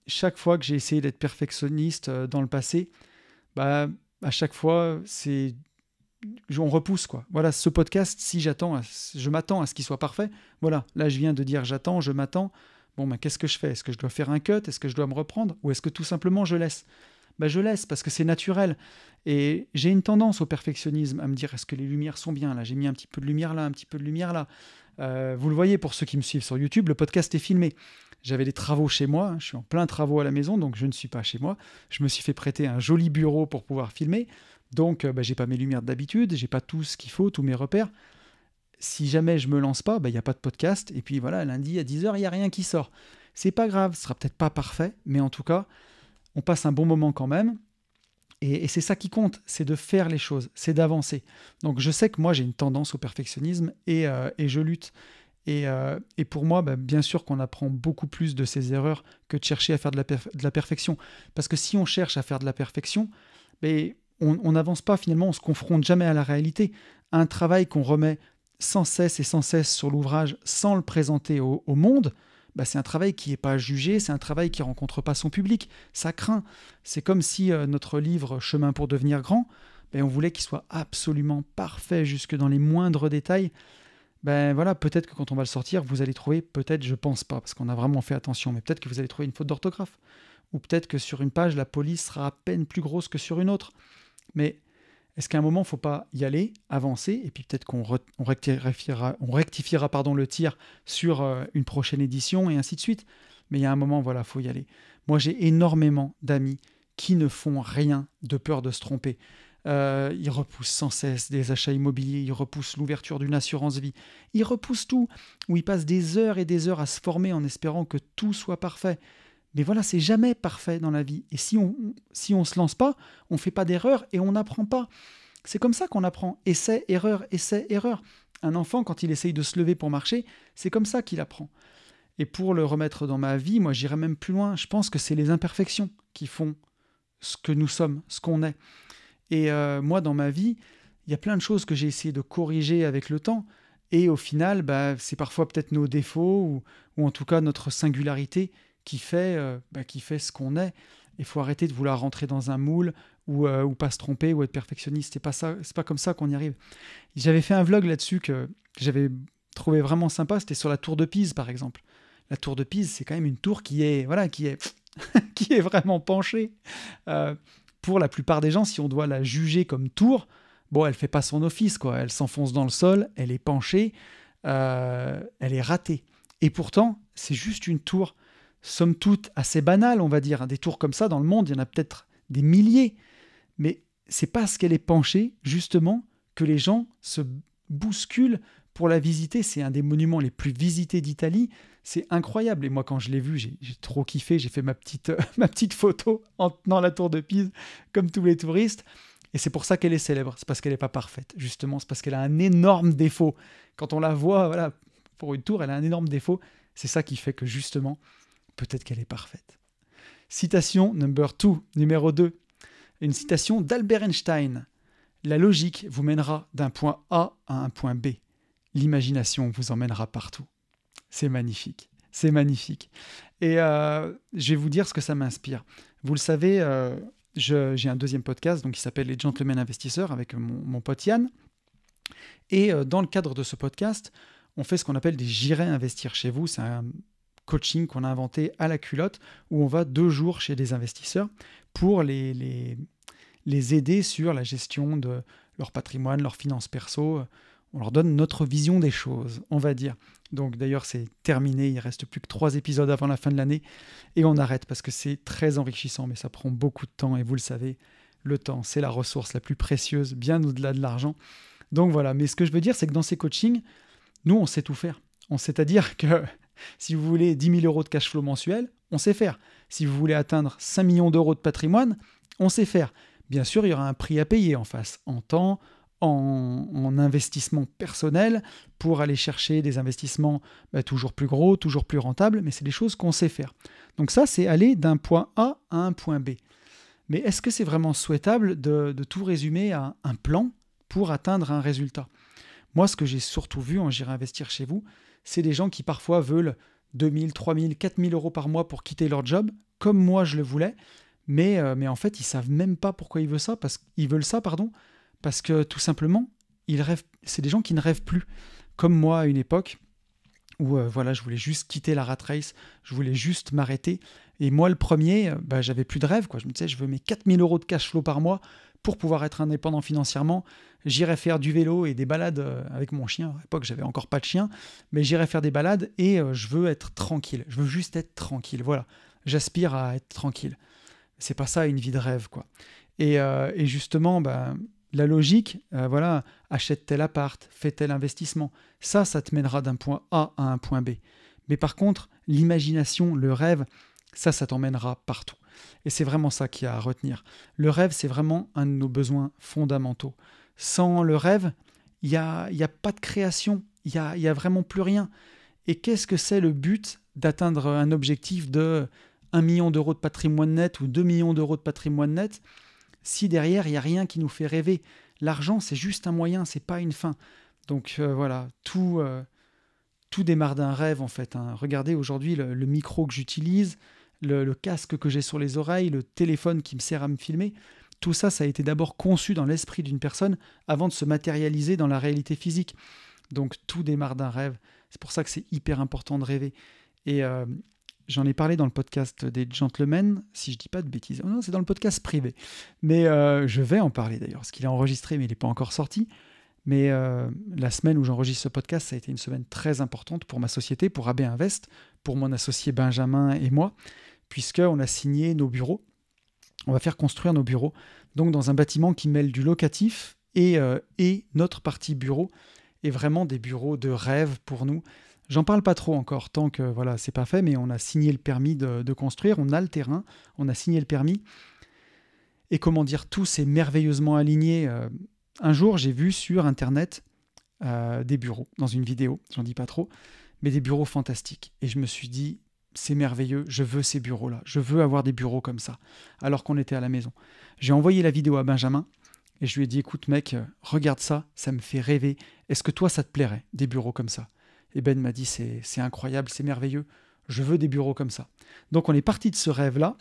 Chaque fois que j'ai essayé d'être perfectionniste dans le passé, à chaque fois, on repousse, quoi. Voilà, ce podcast, si je m'attends à ce qu'il soit parfait, voilà, là je viens de dire j'attends, je m'attends. Bon, qu'est-ce que je fais ? Est-ce que je dois faire un cut ? Est-ce que je dois me reprendre ? Ou est-ce que tout simplement je laisse ? Je laisse parce que c'est naturel. Et j'ai une tendance au perfectionnisme, à me dire est-ce que les lumières sont bien ? Là, j'ai mis un petit peu de lumière là, un petit peu de lumière là. Vous le voyez pour ceux qui me suivent sur YouTube, le podcast est filmé. J'avais des travaux chez moi, je suis en plein travaux à la maison, donc je ne suis pas chez moi. Je me suis fait prêter un joli bureau pour pouvoir filmer. Donc, j'ai pas mes lumières d'habitude, j'ai pas tout ce qu'il faut, tous mes repères. Si jamais je me lance pas, il n'y a pas de podcast. Et puis voilà, lundi à 10h, il n'y a rien qui sort. C'est pas grave, ce sera peut-être pas parfait, mais en tout cas, on passe un bon moment quand même. Et c'est ça qui compte, c'est de faire les choses, c'est d'avancer. Donc je sais que moi, j'ai une tendance au perfectionnisme et je lutte. Et pour moi, bien sûr qu'on apprend beaucoup plus de ses erreurs que de chercher à faire de la perfection. Parce que si on cherche à faire de la perfection, on n'avance pas finalement, on ne se confronte jamais à la réalité. Un travail qu'on remet sans cesse sur l'ouvrage sans le présenter au monde, c'est un travail qui n'est pas jugé, c'est un travail qui ne rencontre pas son public. Ça craint. C'est comme si notre livre « Chemin pour devenir grand », on voulait qu'il soit absolument parfait jusque dans les moindres détails. Voilà, peut-être que quand on va le sortir, vous allez trouver, peut-être, je pense pas, parce qu'on a vraiment fait attention, mais peut-être que vous allez trouver une faute d'orthographe. Ou peut-être que sur une page, la police sera à peine plus grosse que sur une autre. Mais Est-ce qu'à un moment, il ne faut pas y aller, avancer, et puis peut-être on rectifiera le tir sur une prochaine édition, et ainsi de suite. Mais il y a un moment, voilà, il faut y aller. Moi, j'ai énormément d'amis qui ne font rien de peur de se tromper. Ils repoussent sans cesse des achats immobiliers, ils repoussent l'ouverture d'une assurance vie, ils repoussent tout, où ils passent des heures et des heures à se former en espérant que tout soit parfait. Mais voilà, c'est jamais parfait dans la vie. Et si on se lance pas, on fait pas d'erreur et on n'apprend pas. C'est comme ça qu'on apprend. Essai, erreur, essai, erreur. Un enfant, quand il essaye de se lever pour marcher, c'est comme ça qu'il apprend. Et pour le remettre dans ma vie, moi j'irais même plus loin. Je pense que c'est les imperfections qui font ce que nous sommes, ce qu'on est. Et moi, dans ma vie, il y a plein de choses que j'ai essayé de corriger avec le temps. Et au final, c'est parfois peut-être nos défauts ou en tout cas notre singularité qui fait ce qu'on est. Il faut arrêter de vouloir rentrer dans un moule ou pas se tromper ou être perfectionniste. C'est pas comme ça qu'on y arrive. J'avais fait un vlog là-dessus que j'avais trouvé vraiment sympa. C'était sur la tour de Pise, par exemple. La tour de Pise, c'est quand même une tour qui est qui est vraiment penchée. Pour la plupart des gens, si on doit la juger comme tour, bon, elle fait pas son office, quoi. Elle s'enfonce dans le sol, elle est penchée, elle est ratée. Et pourtant, c'est juste une tour, somme toute, assez banale, on va dire. Des tours comme ça, dans le monde, il y en a peut-être des milliers. Mais c'est parce qu'elle est penchée, justement, que les gens se bousculent pour la visiter. C'est un des monuments les plus visités d'Italie. C'est incroyable. Et moi, quand je l'ai vu, j'ai trop kiffé. J'ai fait ma petite photo en tenant la tour de Pise, comme tous les touristes. Et c'est pour ça qu'elle est célèbre. C'est parce qu'elle n'est pas parfaite, justement. C'est parce qu'elle a un énorme défaut. Quand on la voit, voilà, pour une tour, elle a un énorme défaut. C'est ça qui fait que, justement, peut-être qu'elle est parfaite. Citation numéro 2. Une citation d'Albert Einstein. La logique vous mènera d'un point A à un point B. L'imagination vous emmènera partout. C'est magnifique. C'est magnifique. Et je vais vous dire ce que ça m'inspire. Vous le savez, j'ai un deuxième podcast donc, qui s'appelle Les Gentlemen Investisseurs avec mon pote Yann. Et dans le cadre de ce podcast, on fait ce qu'on appelle des J'irai investir chez vous. C'est un coaching qu'on a inventé à la culotte où on va 2 jours chez des investisseurs pour les aider sur la gestion de leur patrimoine, leurs finances perso. On leur donne notre vision des choses, on va dire. Donc d'ailleurs, c'est terminé. Il ne reste plus que 3 épisodes avant la fin de l'année. Et on arrête parce que c'est très enrichissant, mais ça prend beaucoup de temps. Et vous le savez, le temps, c'est la ressource la plus précieuse, bien au-delà de l'argent. Donc voilà. Mais ce que je veux dire, c'est que dans ces coachings, nous, on sait tout faire. C'est-à-dire que si vous voulez 10 000 euros de cash flow mensuel, on sait faire. Si vous voulez atteindre 5 millions d'euros de patrimoine, on sait faire. Bien sûr, il y aura un prix à payer en face, en temps, en investissement personnel, pour aller chercher des investissements toujours plus gros, toujours plus rentables, mais c'est des choses qu'on sait faire. Donc ça, c'est aller d'un point A à un point B. Mais est-ce que c'est vraiment souhaitable de tout résumer à un plan pour atteindre un résultat ? Moi, ce que j'ai surtout vu en J'irai investir chez vous, c'est des gens qui parfois veulent 2 000, 3 000, 4 000 euros par mois pour quitter leur job, comme moi je le voulais, mais en fait, ils ne savent même pas pourquoi ils veulent ça, parce que tout simplement, ils rêvent. C'est des gens qui ne rêvent plus. Comme moi à une époque où je voulais juste quitter la rat race, je voulais juste m'arrêter. Et moi, le premier, j'avais plus de rêve, quoi. Je me disais, je veux mes 4 000 euros de cash flow par mois pour pouvoir être indépendant financièrement. J'irai faire du vélo et des balades avec mon chien. À l'époque, j'avais encore pas de chien, mais j'irai faire des balades et je veux être tranquille. Je veux juste être tranquille. Voilà, j'aspire à être tranquille. C'est pas ça une vie de rêve, quoi. Et justement, la logique, achète tel appart, fais tel investissement. Ça te mènera d'un point A à un point B. Mais par contre, l'imagination, le rêve, ça t'emmènera partout. Et c'est vraiment ça qu'il y a à retenir. Le rêve, c'est vraiment un de nos besoins fondamentaux. Sans le rêve, il n'y a pas de création, il y a vraiment plus rien. Et qu'est-ce que c'est le but d'atteindre un objectif de 1 million d'euros de patrimoine net ou 2 millions d'euros de patrimoine net si derrière, il n'y a rien qui nous fait rêver? L'argent, c'est juste un moyen, c'est pas une fin. Donc tout démarre d'un rêve en fait. Regardez aujourd'hui le micro que j'utilise, le casque que j'ai sur les oreilles, le téléphone qui me sert à me filmer. Tout ça, ça a été d'abord conçu dans l'esprit d'une personne avant de se matérialiser dans la réalité physique. Donc tout démarre d'un rêve. C'est pour ça que c'est hyper important de rêver. Et J'en ai parlé dans le podcast des Gentlemen, si je dis pas de bêtises. Oh non, c'est dans le podcast privé. Mais je vais en parler d'ailleurs, parce qu'il est enregistré, mais il n'est pas encore sorti. Mais la semaine où j'enregistre ce podcast, ça a été une semaine très importante pour ma société, pour AB Invest, pour mon associé Benjamin et moi, puisqu'on a signé nos bureaux. On va faire construire nos bureaux, donc dans un bâtiment qui mêle du locatif et notre partie bureau, et vraiment des bureaux de rêve pour nous. J'en parle pas trop encore, tant que voilà, c'est pas fait, mais on a signé le permis de construire, on a le terrain, on a signé le permis. Et comment dire, tout s'est merveilleusement aligné. Un jour, j'ai vu sur Internet des bureaux, dans une vidéo, j'en dis pas trop, mais des bureaux fantastiques. Et je me suis dit, c'est merveilleux, je veux ces bureaux-là, je veux avoir des bureaux comme ça, alors qu'on était à la maison. J'ai envoyé la vidéo à Benjamin, et je lui ai dit, écoute mec, regarde ça, ça me fait rêver. Est-ce que toi, ça te plairait, des bureaux comme ça ? Et Ben m'a dit, c'est incroyable, c'est merveilleux, je veux des bureaux comme ça. Donc on est parti de ce rêve-là.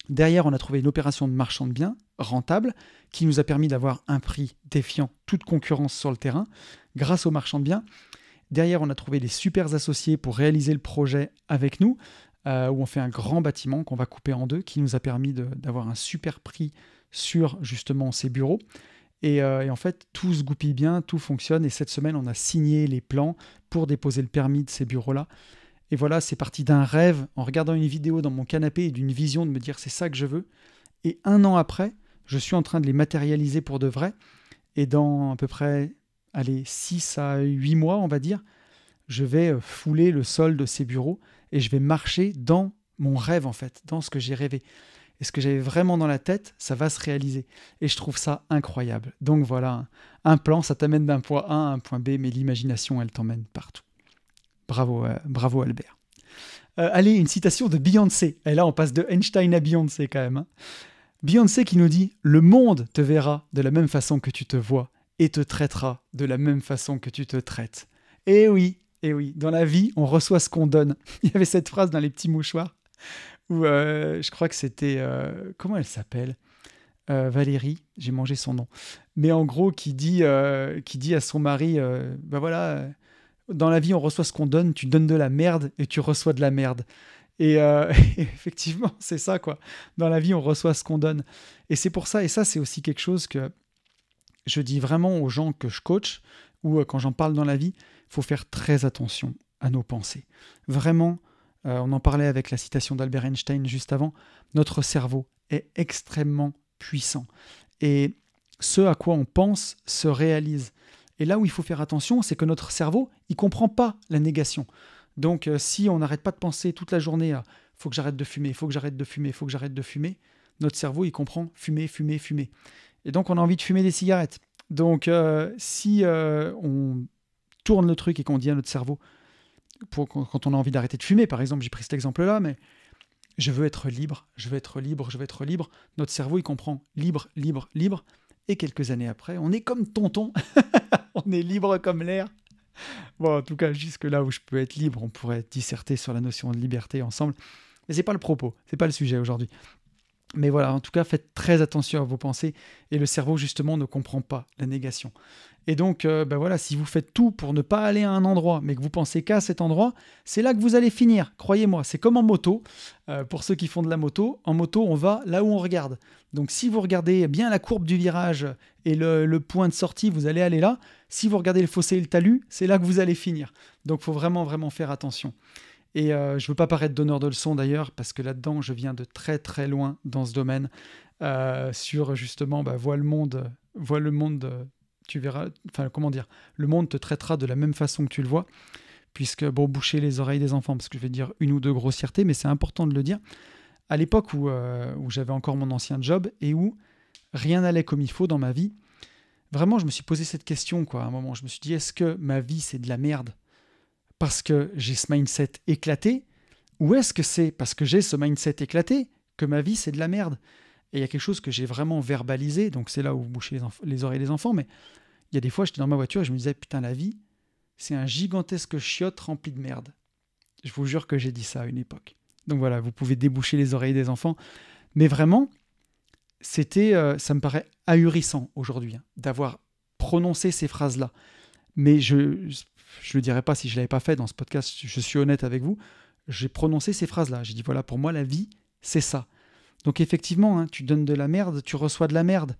Derrière, on a trouvé une opération de marchand de biens rentable qui nous a permis d'avoir un prix défiant toute concurrence sur le terrain grâce au marchand de biens. Derrière, on a trouvé des super associés pour réaliser le projet avec nous, où on fait un grand bâtiment qu'on va couper en deux, qui nous a permis d'avoir un super prix sur justement ces bureaux. Et en fait, tout se goupille bien, tout fonctionne. Et cette semaine, on a signé les plans pour déposer le permis de ces bureaux-là. Et voilà, c'est parti d'un rêve, en regardant une vidéo dans mon canapé et d'une vision de me dire c'est ça que je veux. Et 1 an après, je suis en train de les matérialiser pour de vrai. Et dans à peu près 6 à 8 mois, on va dire, je vais fouler le sol de ces bureaux et je vais marcher dans mon rêve en fait, dans ce que j'ai rêvé. Et ce que j'avais vraiment dans la tête, ça va se réaliser. Et je trouve ça incroyable. Donc voilà, un plan, ça t'amène d'un point A à un point B, mais l'imagination, elle t'emmène partout. Bravo, bravo Albert. Allez, une citation de Beyoncé. Et là, on passe de Einstein à Beyoncé quand même. Beyoncé qui nous dit « Le monde te verra de la même façon que tu te vois et te traitera de la même façon que tu te traites. » Eh oui, dans la vie, on reçoit ce qu'on donne. Il y avait cette phrase dans les petits mouchoirs où je crois que c'était... comment elle s'appelle Valérie, j'ai mangé son nom. Mais en gros, qui dit à son mari, ben voilà, dans la vie, on reçoit ce qu'on donne, tu donnes de la merde et tu reçois de la merde. Et effectivement, c'est ça, quoi. Dans la vie, on reçoit ce qu'on donne. Et c'est pour ça, et ça, c'est aussi quelque chose que je dis vraiment aux gens que je coach, ou quand j'en parle dans la vie, il faut faire très attention à nos pensées. Vraiment, on en parlait avec la citation d'Albert Einstein juste avant, notre cerveau est extrêmement puissant. Et ce à quoi on pense se réalise. Et là où il faut faire attention, c'est que notre cerveau, il ne comprend pas la négation. Donc si on n'arrête pas de penser toute la journée à « faut que j'arrête de fumer, faut que j'arrête de fumer, faut que j'arrête de fumer », notre cerveau, il comprend fumer, fumer, fumer. Et donc on a envie de fumer des cigarettes. Donc si on tourne le truc et qu'on dit à notre cerveau, quand on a envie d'arrêter de fumer, par exemple, j'ai pris cet exemple-là, mais je veux être libre, je veux être libre, je veux être libre. Notre cerveau, il comprend libre, libre, libre. Et quelques années après, on est comme tonton, on est libre comme l'air. Bon, en tout cas, jusque là où je peux être libre, on pourrait disserter sur la notion de liberté ensemble. Mais c'est pas le propos, c'est pas le sujet aujourd'hui. Mais voilà, en tout cas, faites très attention à vos pensées. Et le cerveau, justement, ne comprend pas la négation. Et donc, voilà, si vous faites tout pour ne pas aller à un endroit, mais que vous pensez qu'à cet endroit, c'est là que vous allez finir. Croyez-moi, c'est comme en moto. Pour ceux qui font de la moto, en moto, on va là où on regarde. Donc, si vous regardez bien la courbe du virage et le point de sortie, vous allez aller là. Si vous regardez le fossé et le talus, c'est là que vous allez finir. Donc, il faut vraiment, vraiment faire attention. Et je ne veux pas paraître donneur de leçons d'ailleurs, parce que là-dedans, je viens de très très loin dans ce domaine, sur justement, vois le monde, tu verras, enfin comment dire, le monde te traitera de la même façon que tu le vois, puisque, boucher les oreilles des enfants, parce que je vais dire une ou deux grossièretés, mais c'est important de le dire, à l'époque où j'avais encore mon ancien job, et où rien n'allait comme il faut dans ma vie, vraiment je me suis posé cette question, quoi, à un moment, je me suis dit, est-ce que ma vie c'est de la merde parce que j'ai ce mindset éclaté, ou est-ce que c'est parce que j'ai ce mindset éclaté que ma vie c'est de la merde? Et il y a quelque chose que j'ai vraiment verbalisé, donc c'est là où vous bouchez les oreilles des enfants, mais il y a des fois j'étais dans ma voiture et je me disais putain, la vie c'est un gigantesque chiotte rempli de merde. Je vous jure que j'ai dit ça à une époque. Donc voilà, vous pouvez déboucher les oreilles des enfants, mais vraiment ça me paraît ahurissant aujourd'hui d'avoir prononcé ces phrases-là. Mais je le dirais pas si je l'avais pas fait dans ce podcast, je suis honnête avec vous, j'ai prononcé ces phrases-là. J'ai dit, voilà, pour moi, la vie, c'est ça. Donc effectivement, tu donnes de la merde, tu reçois de la merde.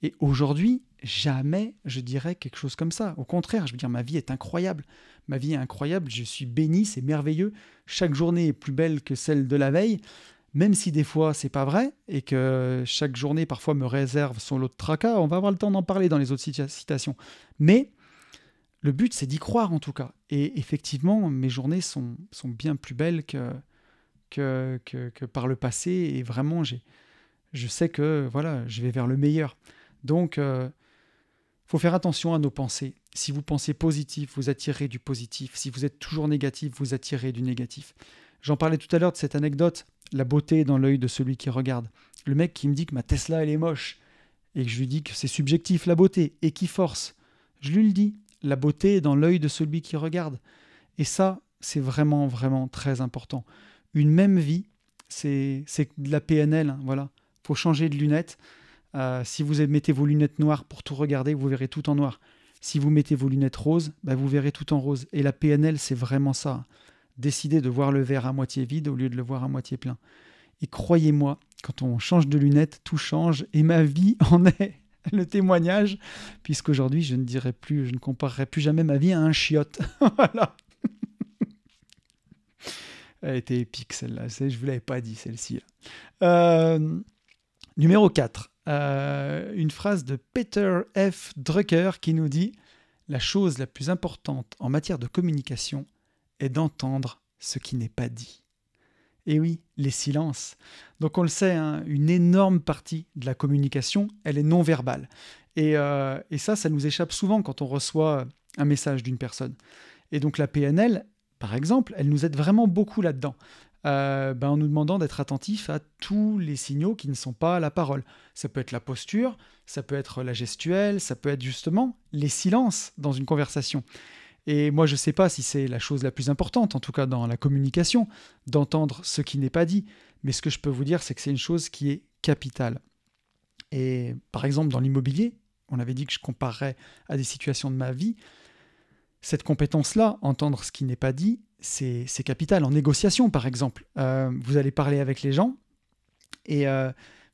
Et aujourd'hui, jamais je dirais quelque chose comme ça. Au contraire, je veux dire, ma vie est incroyable. Ma vie est incroyable, je suis béni, c'est merveilleux. Chaque journée est plus belle que celle de la veille, même si des fois, c'est pas vrai, et que chaque journée, parfois, me réserve son lot de tracas. On va avoir le temps d'en parler dans les autres citations. Mais le but, c'est d'y croire, en tout cas. Et effectivement, mes journées sont bien plus belles que par le passé. Et vraiment, je sais que voilà, je vais vers le meilleur. Donc, faut faire attention à nos pensées. Si vous pensez positif, vous attirez du positif. Si vous êtes toujours négatif, vous attirez du négatif. J'en parlais tout à l'heure de cette anecdote, la beauté est dans l'œil de celui qui regarde. Le mec qui me dit que ma Tesla, elle est moche, et que je lui dis que c'est subjectif, la beauté, et qui force. Je lui le dis, la beauté est dans l'œil de celui qui regarde. Et ça, c'est vraiment, vraiment très important. Une même vie, c'est de la PNL, hein, voilà. Faut changer de lunettes. Si vous mettez vos lunettes noires pour tout regarder, vous verrez tout en noir. Si vous mettez vos lunettes roses, vous verrez tout en rose. Et la PNL, c'est vraiment ça. Décider de voir le verre à moitié vide au lieu de le voir à moitié plein. Et croyez-moi, quand on change de lunettes, tout change. Et ma vie en est le témoignage, puisqu'aujourd'hui, je ne comparerai plus jamais ma vie à un chiotte. Voilà. Elle était épique, celle-là. Je ne vous l'avais pas dit, celle-ci. Numéro 4. Une phrase de Peter F. Drucker qui nous dit « La chose la plus importante en matière de communication est d'entendre ce qui n'est pas dit. » Et oui, les silences. Donc on le sait, une énorme partie de la communication, elle est non verbale. Et ça nous échappe souvent quand on reçoit un message d'une personne. Et donc la PNL, par exemple, elle nous aide vraiment beaucoup là-dedans. En nous demandant d'être attentif à tous les signaux qui ne sont pas la parole. Ça peut être la posture, ça peut être la gestuelle, ça peut être justement les silences dans une conversation. Et moi, je ne sais pas si c'est la chose la plus importante, en tout cas dans la communication, d'entendre ce qui n'est pas dit. Mais ce que je peux vous dire, c'est que c'est une chose qui est capitale. Et par exemple, dans l'immobilier, on avait dit que je comparerais à des situations de ma vie. Cette compétence-là, entendre ce qui n'est pas dit, c'est capital. En négociation, par exemple, vous allez parler avec les gens et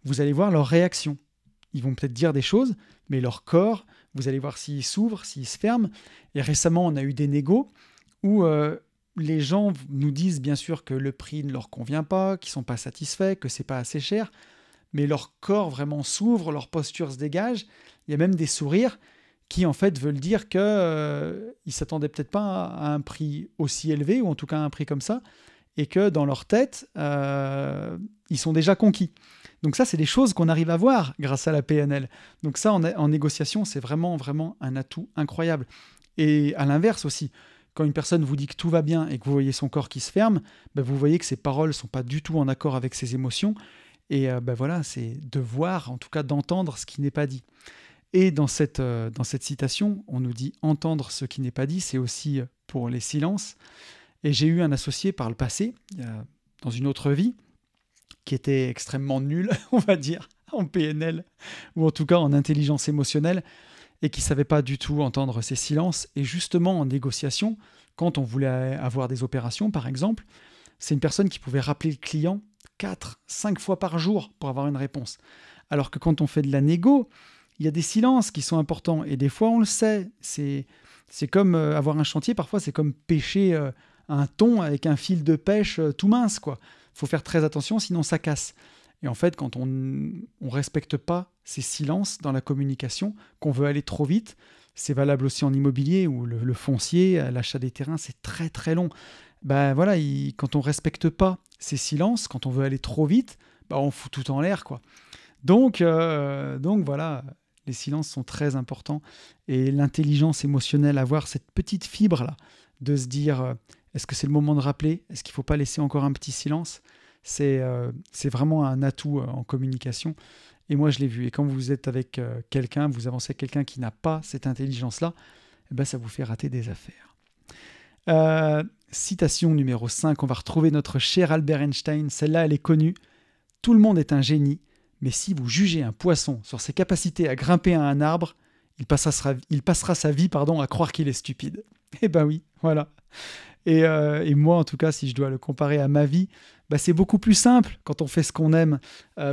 vous allez voir leur réaction. Ils vont peut-être dire des choses, mais leur corps, vous allez voir s'il s'ouvre, s'il se ferme. Et récemment, on a eu des négos où les gens nous disent bien sûr que le prix ne leur convient pas, qu'ils ne sont pas satisfaits, que ce n'est pas assez cher, mais leur corps vraiment s'ouvre, leur posture se dégage. Il y a même des sourires qui en fait veulent dire qu'ils ne s'attendaient peut-être pas à un prix aussi élevé, ou en tout cas à un prix comme ça, et que dans leur tête, ils sont déjà conquis. Donc ça, c'est des choses qu'on arrive à voir grâce à la PNL. Donc ça, en négociation, c'est vraiment, vraiment un atout incroyable. Et à l'inverse aussi, quand une personne vous dit que tout va bien et que vous voyez son corps qui se ferme, vous voyez que ses paroles ne sont pas du tout en accord avec ses émotions. Et voilà, c'est de voir, en tout cas d'entendre ce qui n'est pas dit. Et dans cette citation, on nous dit « entendre ce qui n'est pas dit », c'est aussi pour les silences. Et j'ai eu un associé par le passé, dans une autre vie, qui était extrêmement nul, on va dire, en PNL, ou en tout cas en intelligence émotionnelle, et qui ne savait pas du tout entendre ces silences. Et justement, en négociation, quand on voulait avoir des opérations, par exemple, c'est une personne qui pouvait rappeler le client 4-5 fois par jour pour avoir une réponse. Alors que quand on fait de la négo, il y a des silences qui sont importants, et des fois on le sait, c'est comme avoir un chantier, parfois c'est comme pêcher un thon avec un fil de pêche tout mince, quoi. Faut faire très attention, sinon ça casse. Et en fait, quand on ne respecte pas ces silences dans la communication, qu'on veut aller trop vite, c'est valable aussi en immobilier, où le foncier, l'achat des terrains, c'est très très long. Voilà, quand on ne respecte pas ces silences, quand on veut aller trop vite, on fout tout en l'air, quoi. Donc voilà, les silences sont très importants. Et l'intelligence émotionnelle, avoir cette petite fibre-là, de se dire, est-ce que c'est le moment de rappeler ? Est-ce qu'il ne faut pas laisser encore un petit silence ? C'est vraiment un atout en communication. Et moi, je l'ai vu. Et quand vous êtes avec quelqu'un, vous avancez avec quelqu'un qui n'a pas cette intelligence-là, ça vous fait rater des affaires. Citation numéro 5, on va retrouver notre cher Albert Einstein. Celle-là, elle est connue. Tout le monde est un génie, mais si vous jugez un poisson sur ses capacités à grimper à un arbre, il passera sa vie à croire qu'il est stupide. Eh ben oui, voilà. Et moi, en tout cas, si je dois le comparer à ma vie, c'est beaucoup plus simple quand on fait ce qu'on aime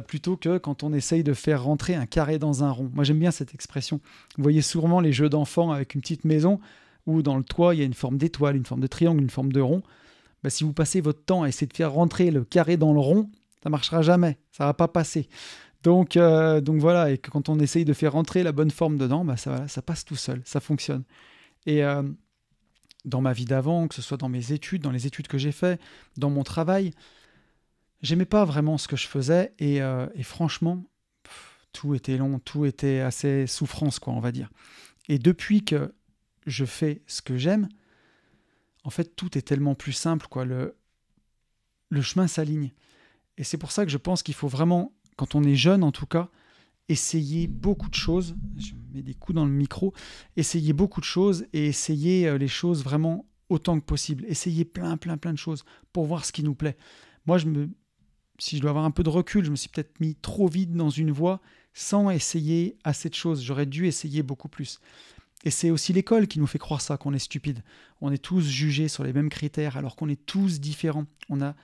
plutôt que quand on essaye de faire rentrer un carré dans un rond. Moi, j'aime bien cette expression. Vous voyez sûrement les jeux d'enfants avec une petite maison où dans le toit, il y a une forme d'étoile, une forme de triangle, une forme de rond. Si vous passez votre temps à essayer de faire rentrer le carré dans le rond, ça ne marchera jamais, ça ne va pas passer. Donc voilà, et que quand on essaye de faire rentrer la bonne forme dedans, ça passe tout seul, ça fonctionne. Et dans ma vie d'avant, que ce soit dans mes études, dans les études que j'ai fait, dans mon travail, j'aimais pas vraiment ce que je faisais et franchement, tout était long, tout était assez souffrance, quoi, on va dire. Et depuis que je fais ce que j'aime, en fait, tout est tellement plus simple, quoi. Le chemin s'aligne. Et c'est pour ça que je pense qu'il faut vraiment, quand on est jeune en tout cas, essayer beaucoup de choses. Je mets des coups dans le micro. Essayer beaucoup de choses et essayer les choses vraiment autant que possible. Essayer plein de choses pour voir ce qui nous plaît. Moi, si je dois avoir un peu de recul, je me suis peut-être mis trop vite dans une voie sans essayer assez de choses. J'aurais dû essayer beaucoup plus. Et c'est aussi l'école qui nous fait croire ça, qu'on est stupide. On est tous jugés sur les mêmes critères alors qu'on est tous différents. On a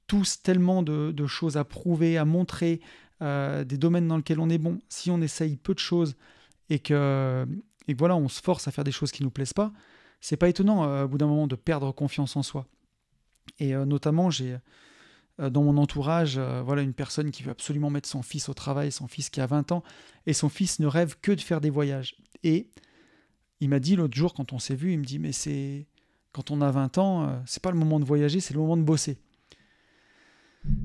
tous tellement de choses à prouver, à montrer, des domaines dans lesquels on est bon. Si on essaye peu de choses et que voilà, on se force à faire des choses qui ne nous plaisent pas, c'est pas étonnant au bout d'un moment de perdre confiance en soi. Et notamment, j'ai dans mon entourage une personne qui veut absolument mettre son fils au travail, son fils qui a 20 ans, et son fils ne rêve que de faire des voyages. Et il m'a dit l'autre jour, quand on s'est vu, il me dit « Mais quand on a 20 ans, c'est pas le moment de voyager, c'est le moment de bosser. »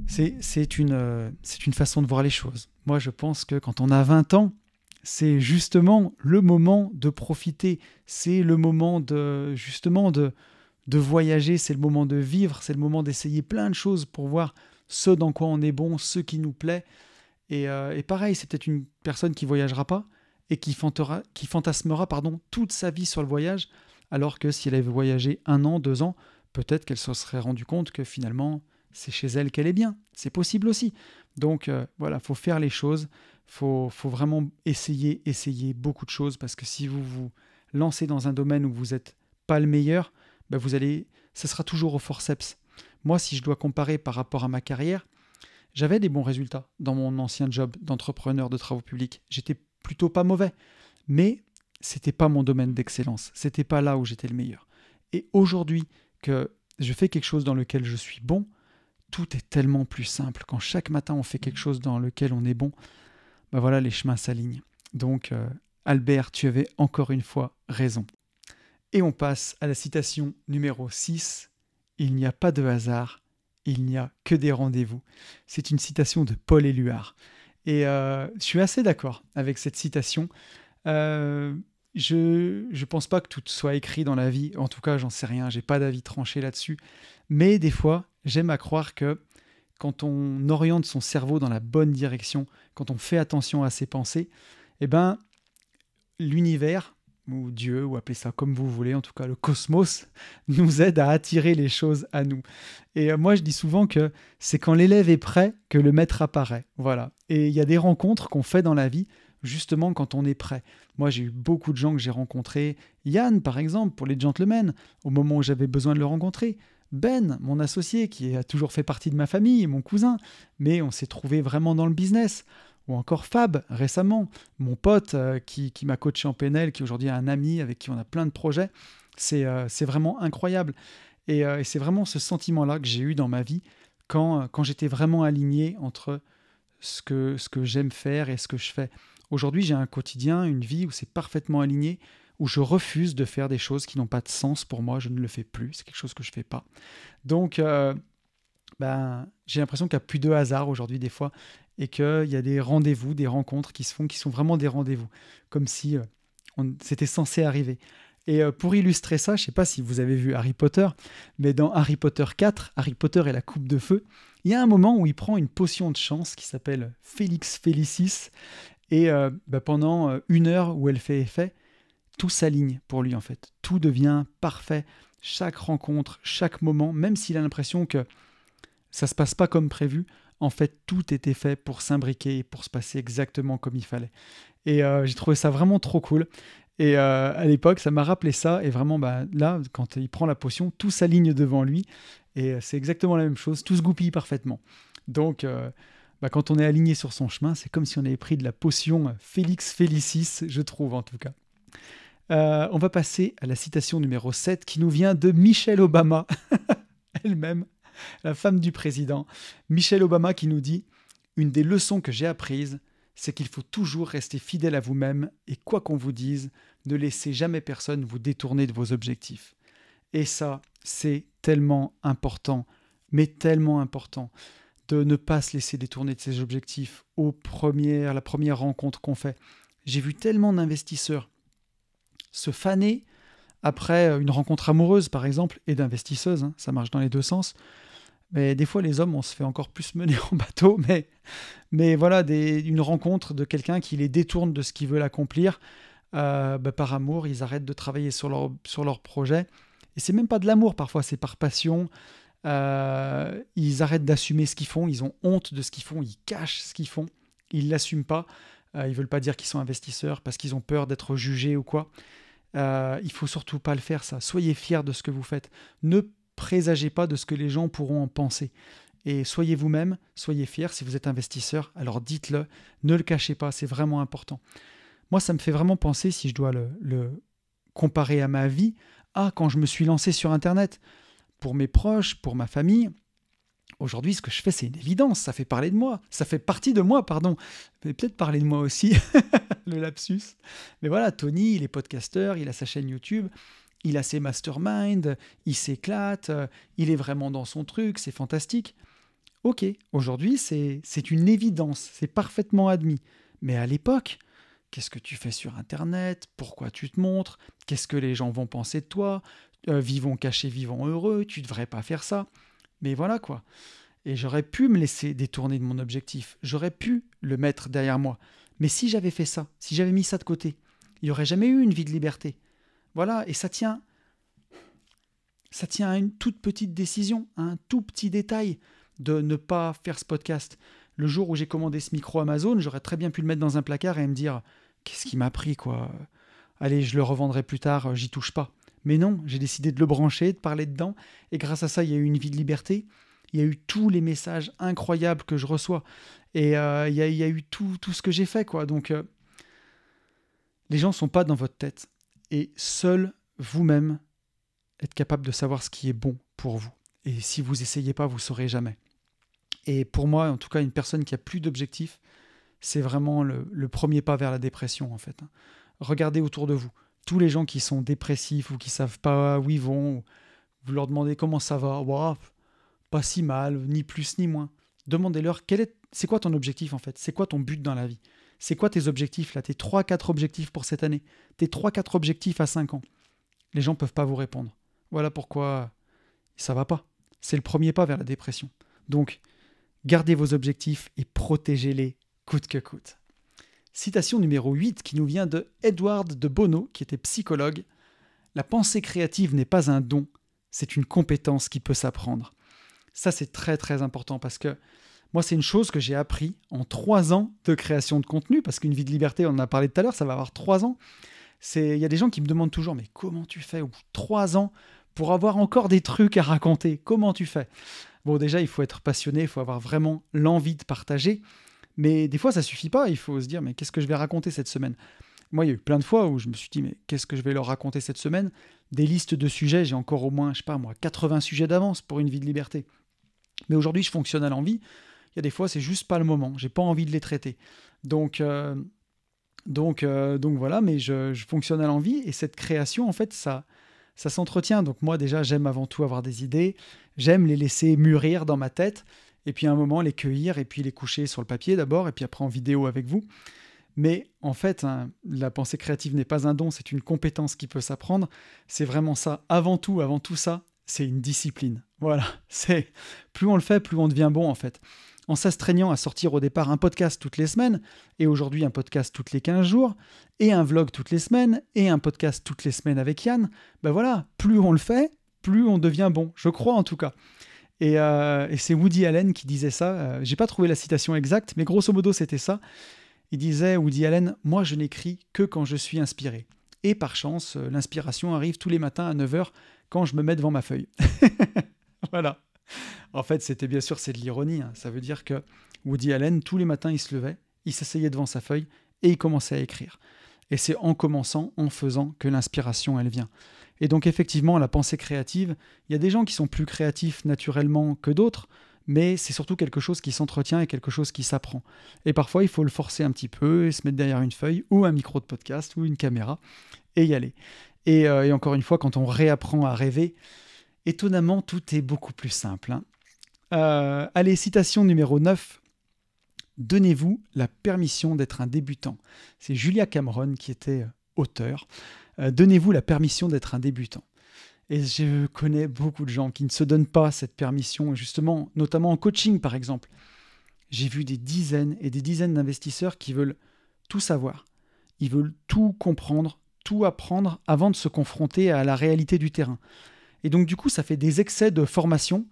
C'est une façon de voir les choses. Moi, je pense que quand on a 20 ans, c'est justement le moment de profiter. C'est le moment de voyager, c'est le moment de vivre, c'est le moment d'essayer plein de choses pour voir ce dans quoi on est bon, ce qui nous plaît. Et pareil, c'est peut-être une personne qui ne voyagera pas et qui fantasmera toute sa vie sur le voyage, alors que si elle avait voyagé 1 an, 2 ans, peut-être qu'elle se serait rendue compte que finalement, c'est chez elle qu'elle est bien. C'est possible aussi. Donc faut faire les choses, faut vraiment essayer beaucoup de choses, parce que si vous vous lancez dans un domaine où vous n'êtes pas le meilleur, ça sera toujours au forceps. Moi, si je dois comparer par rapport à ma carrière, j'avais des bons résultats dans mon ancien job d'entrepreneur de travaux publics. J'étais plutôt pas mauvais, mais c'était pas mon domaine d'excellence. C'était pas là où j'étais le meilleur. Et aujourd'hui que je fais quelque chose dans lequel je suis bon, tout est tellement plus simple. Quand chaque matin on fait quelque chose dans lequel on est bon, les chemins s'alignent. Donc Albert, tu avais encore une fois raison. Et on passe à la citation numéro 6. Il n'y a pas de hasard, il n'y a que des rendez-vous. C'est une citation de Paul Éluard. Et je suis assez d'accord avec cette citation. Je ne pense pas que tout soit écrit dans la vie. En tout cas, j'en sais rien. J'ai pas d'avis tranché là-dessus. Mais des fois, j'aime à croire que quand on oriente son cerveau dans la bonne direction, quand on fait attention à ses pensées, l'univers, ou Dieu, ou appelez ça comme vous voulez, en tout cas le cosmos, nous aide à attirer les choses à nous. Et moi, je dis souvent que c'est quand l'élève est prêt que le maître apparaît. Voilà. Et il y a des rencontres qu'on fait dans la vie, justement quand on est prêt. Moi, j'ai eu beaucoup de gens que j'ai rencontrés. Yann, par exemple, pour les gentlemen, au moment où j'avais besoin de le rencontrer. Ben, mon associé, qui a toujours fait partie de ma famille, mon cousin, mais on s'est trouvé vraiment dans le business. Ou encore Fab, récemment, mon pote qui m'a coaché en PNL, qui aujourd'hui est un ami avec qui on a plein de projets. C'est vraiment incroyable. Et c'est vraiment ce sentiment-là que j'ai eu dans ma vie quand j'étais vraiment aligné entre ce que j'aime faire et ce que je fais. Aujourd'hui, j'ai un quotidien, une vie où c'est parfaitement aligné, où je refuse de faire des choses qui n'ont pas de sens pour moi. Je ne le fais plus, c'est quelque chose que je ne fais pas. Donc, j'ai l'impression qu'il n'y a plus de hasard aujourd'hui des fois, et qu'il y a des rendez-vous, des rencontres qui se font, qui sont vraiment des rendez-vous, comme si c'était censé arriver. Et pour illustrer ça, je ne sais pas si vous avez vu Harry Potter, mais dans Harry Potter 4, Harry Potter et la coupe de feu, il y a un moment où il prend une potion de chance qui s'appelle Felix Felicis, et pendant 1 heure où elle fait effet, tout s'aligne pour lui en fait. Tout devient parfait. Chaque rencontre, chaque moment, même s'il a l'impression que ça ne se passe pas comme prévu, en fait, tout était fait pour s'imbriquer et pour se passer exactement comme il fallait. Et j'ai trouvé ça vraiment trop cool. Et à l'époque, ça m'a rappelé ça. Et vraiment, là, quand il prend la potion, tout s'aligne devant lui. Et c'est exactement la même chose. Tout se goupille parfaitement. Donc, quand on est aligné sur son chemin, c'est comme si on avait pris de la potion Félix Félicis, je trouve en tout cas. On va passer à la citation numéro 7 qui nous vient de Michelle Obama, elle-même, la femme du président. Michelle Obama qui nous dit « Une des leçons que j'ai apprises, c'est qu'il faut toujours rester fidèle à vous-même et quoi qu'on vous dise, ne laissez jamais personne vous détourner de vos objectifs. » Et ça, c'est tellement important, mais tellement important, de ne pas se laisser détourner de ses objectifs la première rencontre qu'on fait. J'ai vu tellement d'investisseurs se faner après une rencontre amoureuse, par exemple, et d'investisseuses, hein, ça marche dans les deux sens. Mais des fois, les hommes, on se fait encore plus mener en bateau, mais voilà, une rencontre de quelqu'un qui les détourne de ce qu'ils veulent accomplir. Par amour, ils arrêtent de travailler sur leur projet. Et c'est même pas de l'amour, parfois, c'est par passion. Ils arrêtent d'assumer ce qu'ils font, ils ont honte de ce qu'ils font, ils cachent ce qu'ils font, ils l'assument pas. Ils veulent pas dire qu'ils sont investisseurs parce qu'ils ont peur d'être jugés ou quoi. Il faut surtout pas le faire, ça. Soyez fiers de ce que vous faites. Ne présagez pas de ce que les gens pourront en penser. Et soyez vous-même, soyez fiers. Si vous êtes investisseur, alors dites-le, ne le cachez pas, c'est vraiment important. Moi, ça me fait vraiment penser, si je dois le comparer à ma vie, quand je me suis lancé sur Internet. Pour mes proches, pour ma famille, aujourd'hui, ce que je fais, c'est une évidence. Ça fait parler de moi. Ça fait partie de moi, pardon. Mais peut-être parler de moi aussi, le lapsus. Mais voilà, Tony, il est podcasteur, il a sa chaîne YouTube, il a ses masterminds, il s'éclate, il est vraiment dans son truc, c'est fantastique. Ok, aujourd'hui, c'est une évidence, c'est parfaitement admis. Mais à l'époque, qu'est-ce que tu fais sur Internet? Pourquoi tu te montres? Qu'est-ce que les gens vont penser de toi? Vivons cachés, vivons heureux, tu devrais pas faire ça. Mais voilà quoi. Et j'aurais pu me laisser détourner de mon objectif. J'aurais pu le mettre derrière moi. Mais si j'avais fait ça, si j'avais mis ça de côté, il n'y aurait jamais eu une vie de liberté. Voilà, et ça tient à une toute petite décision, à un tout petit détail de ne pas faire ce podcast. Le jour où j'ai commandé ce micro Amazon, j'aurais très bien pu le mettre dans un placard et me dire « Qu'est-ce qui m'a pris, quoi ? Allez, je le revendrai plus tard, j'y touche pas. » Mais non, j'ai décidé de le brancher, de parler dedans, et grâce à ça, il y a eu une vie de liberté. Il y a eu tous les messages incroyables que je reçois, et il y a eu tout ce que j'ai fait, quoi. Donc, les gens ne sont pas dans votre tête, et seul vous-même êtes capable de savoir ce qui est bon pour vous. Et si vous essayez pas, vous saurez jamais. Et pour moi, en tout cas, une personne qui a plus d'objectifs, c'est vraiment le premier pas vers la dépression, en fait. Regardez autour de vous. Tous les gens qui sont dépressifs ou qui savent pas où ils vont, vous leur demandez comment ça va, pas si mal, ni plus ni moins. Demandez-leur c'est quoi ton objectif en fait, c'est quoi ton but dans la vie, c'est quoi tes objectifs là, tes 3-4 objectifs pour cette année, tes 3-4 objectifs à 5 ans. Les gens peuvent pas vous répondre. Voilà pourquoi ça va pas. C'est le premier pas vers la dépression. Donc, gardez vos objectifs et protégez-les coûte que coûte. Citation numéro 8 qui nous vient de Edward de Bono, qui était psychologue. « La pensée créative n'est pas un don, c'est une compétence qui peut s'apprendre. » Ça, c'est très très important parce que moi, c'est une chose que j'ai appris en 3 ans de création de contenu, parce qu'une vie de liberté, on en a parlé tout à l'heure, ça va avoir 3 ans. Il y a des gens qui me demandent toujours « Mais comment tu fais au bout de 3 ans pour avoir encore des trucs à raconter? Comment tu fais ?» Bon, déjà, il faut être passionné, il faut avoir vraiment l'envie de partager. Mais des fois, ça suffit pas. Il faut se dire, mais qu'est-ce que je vais raconter cette semaine? Moi, il y a eu plein de fois où je me suis dit, mais qu'est-ce que je vais leur raconter cette semaine? Des listes de sujets, j'ai encore au moins, 80 sujets d'avance pour une vie de liberté. Mais aujourd'hui, je fonctionne à l'envie. Il y a des fois, c'est juste pas le moment. J'ai pas envie de les traiter. Donc voilà, mais je fonctionne à l'envie. Et cette création, en fait, ça s'entretient. Donc moi, déjà, j'aime avant tout avoir des idées. J'aime les laisser mûrir dans ma tête. Et puis à un moment, les cueillir et puis les coucher sur le papier d'abord, et puis après en vidéo avec vous. Mais en fait, la pensée créative n'est pas un don, c'est une compétence qui peut s'apprendre. C'est vraiment ça. Avant tout ça, c'est une discipline. Voilà. Plus on le fait, plus on devient bon en fait. En s'astreignant à sortir au départ un podcast toutes les semaines, et aujourd'hui un podcast toutes les 15 jours, et un vlog toutes les semaines, et un podcast toutes les semaines avec Yann, voilà, plus on le fait, plus on devient bon. Je crois en tout cas. Et c'est Woody Allen qui disait ça. J'ai pas trouvé la citation exacte, mais grosso modo, c'était ça. Il disait, Woody Allen, « Moi, je n'écris que quand je suis inspiré. Et par chance, l'inspiration arrive tous les matins à 9h quand je me mets devant ma feuille. Voilà. En fait, c'est de l'ironie. Hein. Ça veut dire que Woody Allen, tous les matins, il se levait, il s'asseyait devant sa feuille et il commençait à écrire. Et c'est en commençant, en faisant, que l'inspiration, elle vient. Et donc, effectivement, la pensée créative, il y a des gens qui sont plus créatifs naturellement que d'autres, mais c'est surtout quelque chose qui s'entretient et quelque chose qui s'apprend. Et parfois, il faut le forcer un petit peu et se mettre derrière une feuille ou un micro de podcast ou une caméra et y aller. Et encore une fois, quand on réapprend à rêver, étonnamment, tout est beaucoup plus simple. Hein. Allez, citation numéro 9. Donnez-vous la permission d'être un débutant. C'est Julia Cameron qui était auteure. Donnez-vous la permission d'être un débutant. Et je connais beaucoup de gens qui ne se donnent pas cette permission, justement, notamment en coaching par exemple. J'ai vu des dizaines et des dizaines d'investisseurs qui veulent tout savoir. Ils veulent tout comprendre, tout apprendre avant de se confronter à la réalité du terrain. Et donc du coup, ça fait des excès de formation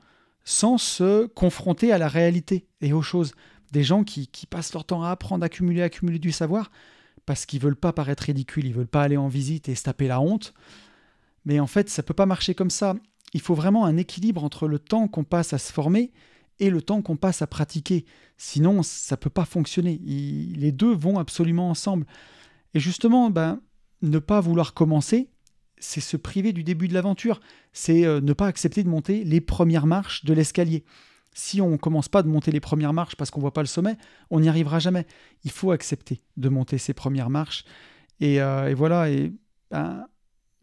sans se confronter à la réalité et aux choses. Des gens qui passent leur temps à apprendre, accumuler du savoir, parce qu'ils ne veulent pas paraître ridicules, ils ne veulent pas aller en visite et se taper la honte. Mais en fait, ça ne peut pas marcher comme ça. Il faut vraiment un équilibre entre le temps qu'on passe à se former et le temps qu'on passe à pratiquer. Sinon, ça ne peut pas fonctionner. Les deux vont absolument ensemble. Et justement, ne pas vouloir commencer, c'est se priver du début de l'aventure. C'est ne pas accepter de monter les premières marches de l'escalier. Si on ne commence pas de monter les premières marches parce qu'on ne voit pas le sommet, on n'y arrivera jamais. Il faut accepter de monter ces premières marches. Et voilà,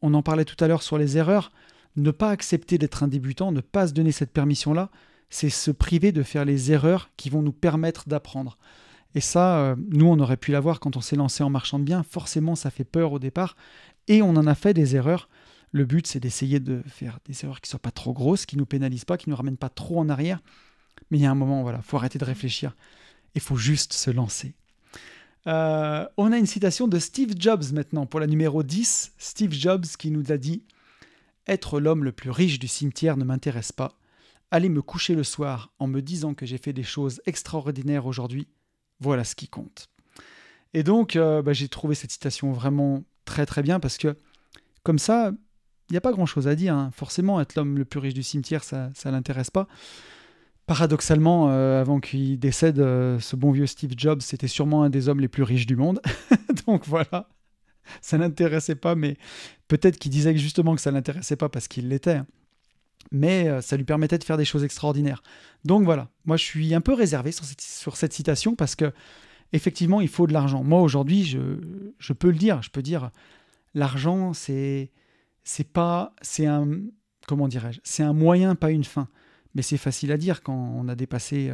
on en parlait tout à l'heure sur les erreurs. Ne pas accepter d'être un débutant, ne pas se donner cette permission-là, c'est se priver de faire les erreurs qui vont nous permettre d'apprendre. Et ça, nous, on aurait pu l'avoir quand on s'est lancé en marchand de biens. Forcément, ça fait peur au départ. Et on en a fait des erreurs. Le but, c'est d'essayer de faire des erreurs qui ne soient pas trop grosses, qui ne nous pénalisent pas, qui ne nous ramènent pas trop en arrière. Mais il y a un moment, voilà, faut arrêter de réfléchir. Il faut juste se lancer. On a une citation de Steve Jobs maintenant pour la numéro 10. Steve Jobs qui nous a dit « Être l'homme le plus riche du cimetière ne m'intéresse pas. Aller me coucher le soir en me disant que j'ai fait des choses extraordinaires aujourd'hui, voilà ce qui compte. » Et donc, j'ai trouvé cette citation vraiment très très bien parce que comme ça, il n'y a pas grand-chose à dire. Hein. Forcément, être l'homme le plus riche du cimetière, ça ne l'intéresse pas. Paradoxalement, avant qu'il décède, ce bon vieux Steve Jobs, c'était sûrement un des hommes les plus riches du monde. Donc voilà, ça ne l'intéressait pas, mais peut-être qu'il disait justement que ça ne l'intéressait pas parce qu'il l'était. Mais ça lui permettait de faire des choses extraordinaires. Donc voilà, moi je suis un peu réservé sur cette citation parce que effectivement, il faut de l'argent. Moi aujourd'hui, je peux le dire, je peux dire, l'argent c'est un moyen, pas une fin. Mais c'est facile à dire quand on a dépassé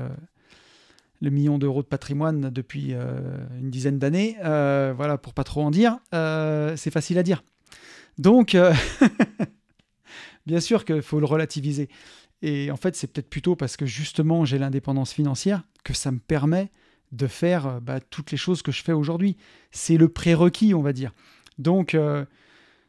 le million d'euros de patrimoine depuis une dizaine d'années. Voilà, pour pas trop en dire, c'est facile à dire. Donc, bien sûr qu'il faut le relativiser. Et en fait, c'est peut-être plutôt parce que justement, j'ai l'indépendance financière que ça me permet de faire toutes les choses que je fais aujourd'hui. C'est le prérequis, on va dire. Donc,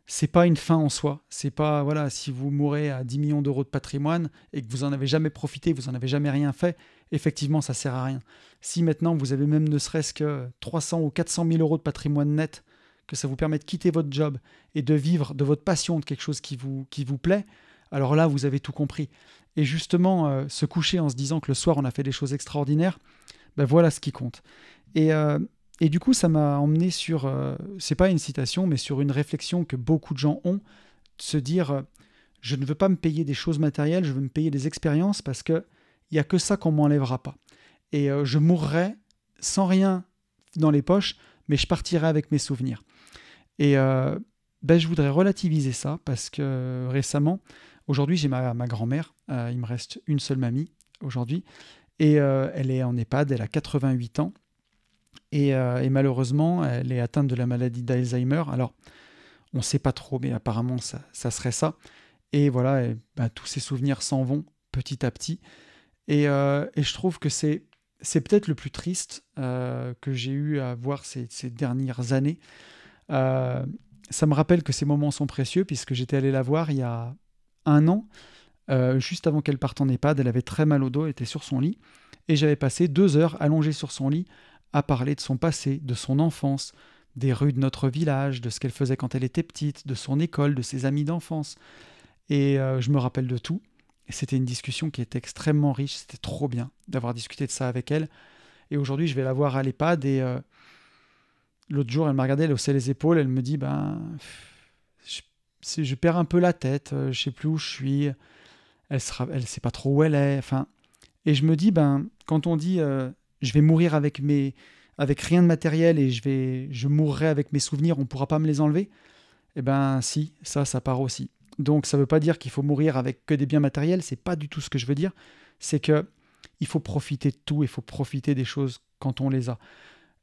c'est pas une fin en soi. C'est pas, voilà, si vous mourrez à 10 millions d'euros de patrimoine et que vous en avez jamais profité, vous en avez jamais rien fait, effectivement, ça sert à rien. Si maintenant vous avez même ne serait-ce que 300 ou 400 000 euros de patrimoine net, que ça vous permet de quitter votre job et de vivre de votre passion, de quelque chose qui vous plaît, alors là, vous avez tout compris. Et justement, se coucher en se disant que le soir, on a fait des choses extraordinaires, voilà ce qui compte. Et du coup, ça m'a emmené sur, c'est pas une citation, mais sur une réflexion que beaucoup de gens ont, de se dire, je ne veux pas me payer des choses matérielles, je veux me payer des expériences parce qu'il n'y a que ça qu'on ne m'enlèvera pas. Et je mourrai sans rien dans les poches, mais je partirai avec mes souvenirs. Et je voudrais relativiser ça parce que récemment, aujourd'hui, j'ai ma grand-mère, il me reste une seule mamie aujourd'hui, et elle est en EHPAD, elle a 88 ans. Et malheureusement, elle est atteinte de la maladie d'Alzheimer. Alors, on ne sait pas trop, mais apparemment, ça serait ça. Et voilà, tous ces souvenirs s'en vont petit à petit. Et je trouve que c'est peut-être le plus triste que j'ai eu à voir ces dernières années. Ça me rappelle que ces moments sont précieux, puisque j'étais allé la voir il y a 1 an, juste avant qu'elle parte en EHPAD. Elle avait très mal au dos, elle était sur son lit. Et j'avais passé 2 heures allongé sur son lit à parler de son passé, de son enfance, des rues de notre village, de ce qu'elle faisait quand elle était petite, de son école, de ses amis d'enfance. Et je me rappelle de tout. Et c'était une discussion qui était extrêmement riche. C'était trop bien d'avoir discuté de ça avec elle. Et aujourd'hui, je vais la voir à l'EHPAD et l'autre jour, elle m'a regardé, elle haussait les épaules, elle me dit je perds un peu la tête, je sais plus où je suis, elle sait pas trop où elle est, enfin. Et je me dis quand on dit je vais mourir avec rien de matériel et je mourrai avec mes souvenirs, on pourra pas me les enlever. Eh ben si, ça part aussi. Donc ça veut pas dire qu'il faut mourir avec que des biens matériels, c'est pas du tout ce que je veux dire. C'est que il faut profiter de tout, il faut profiter des choses quand on les a.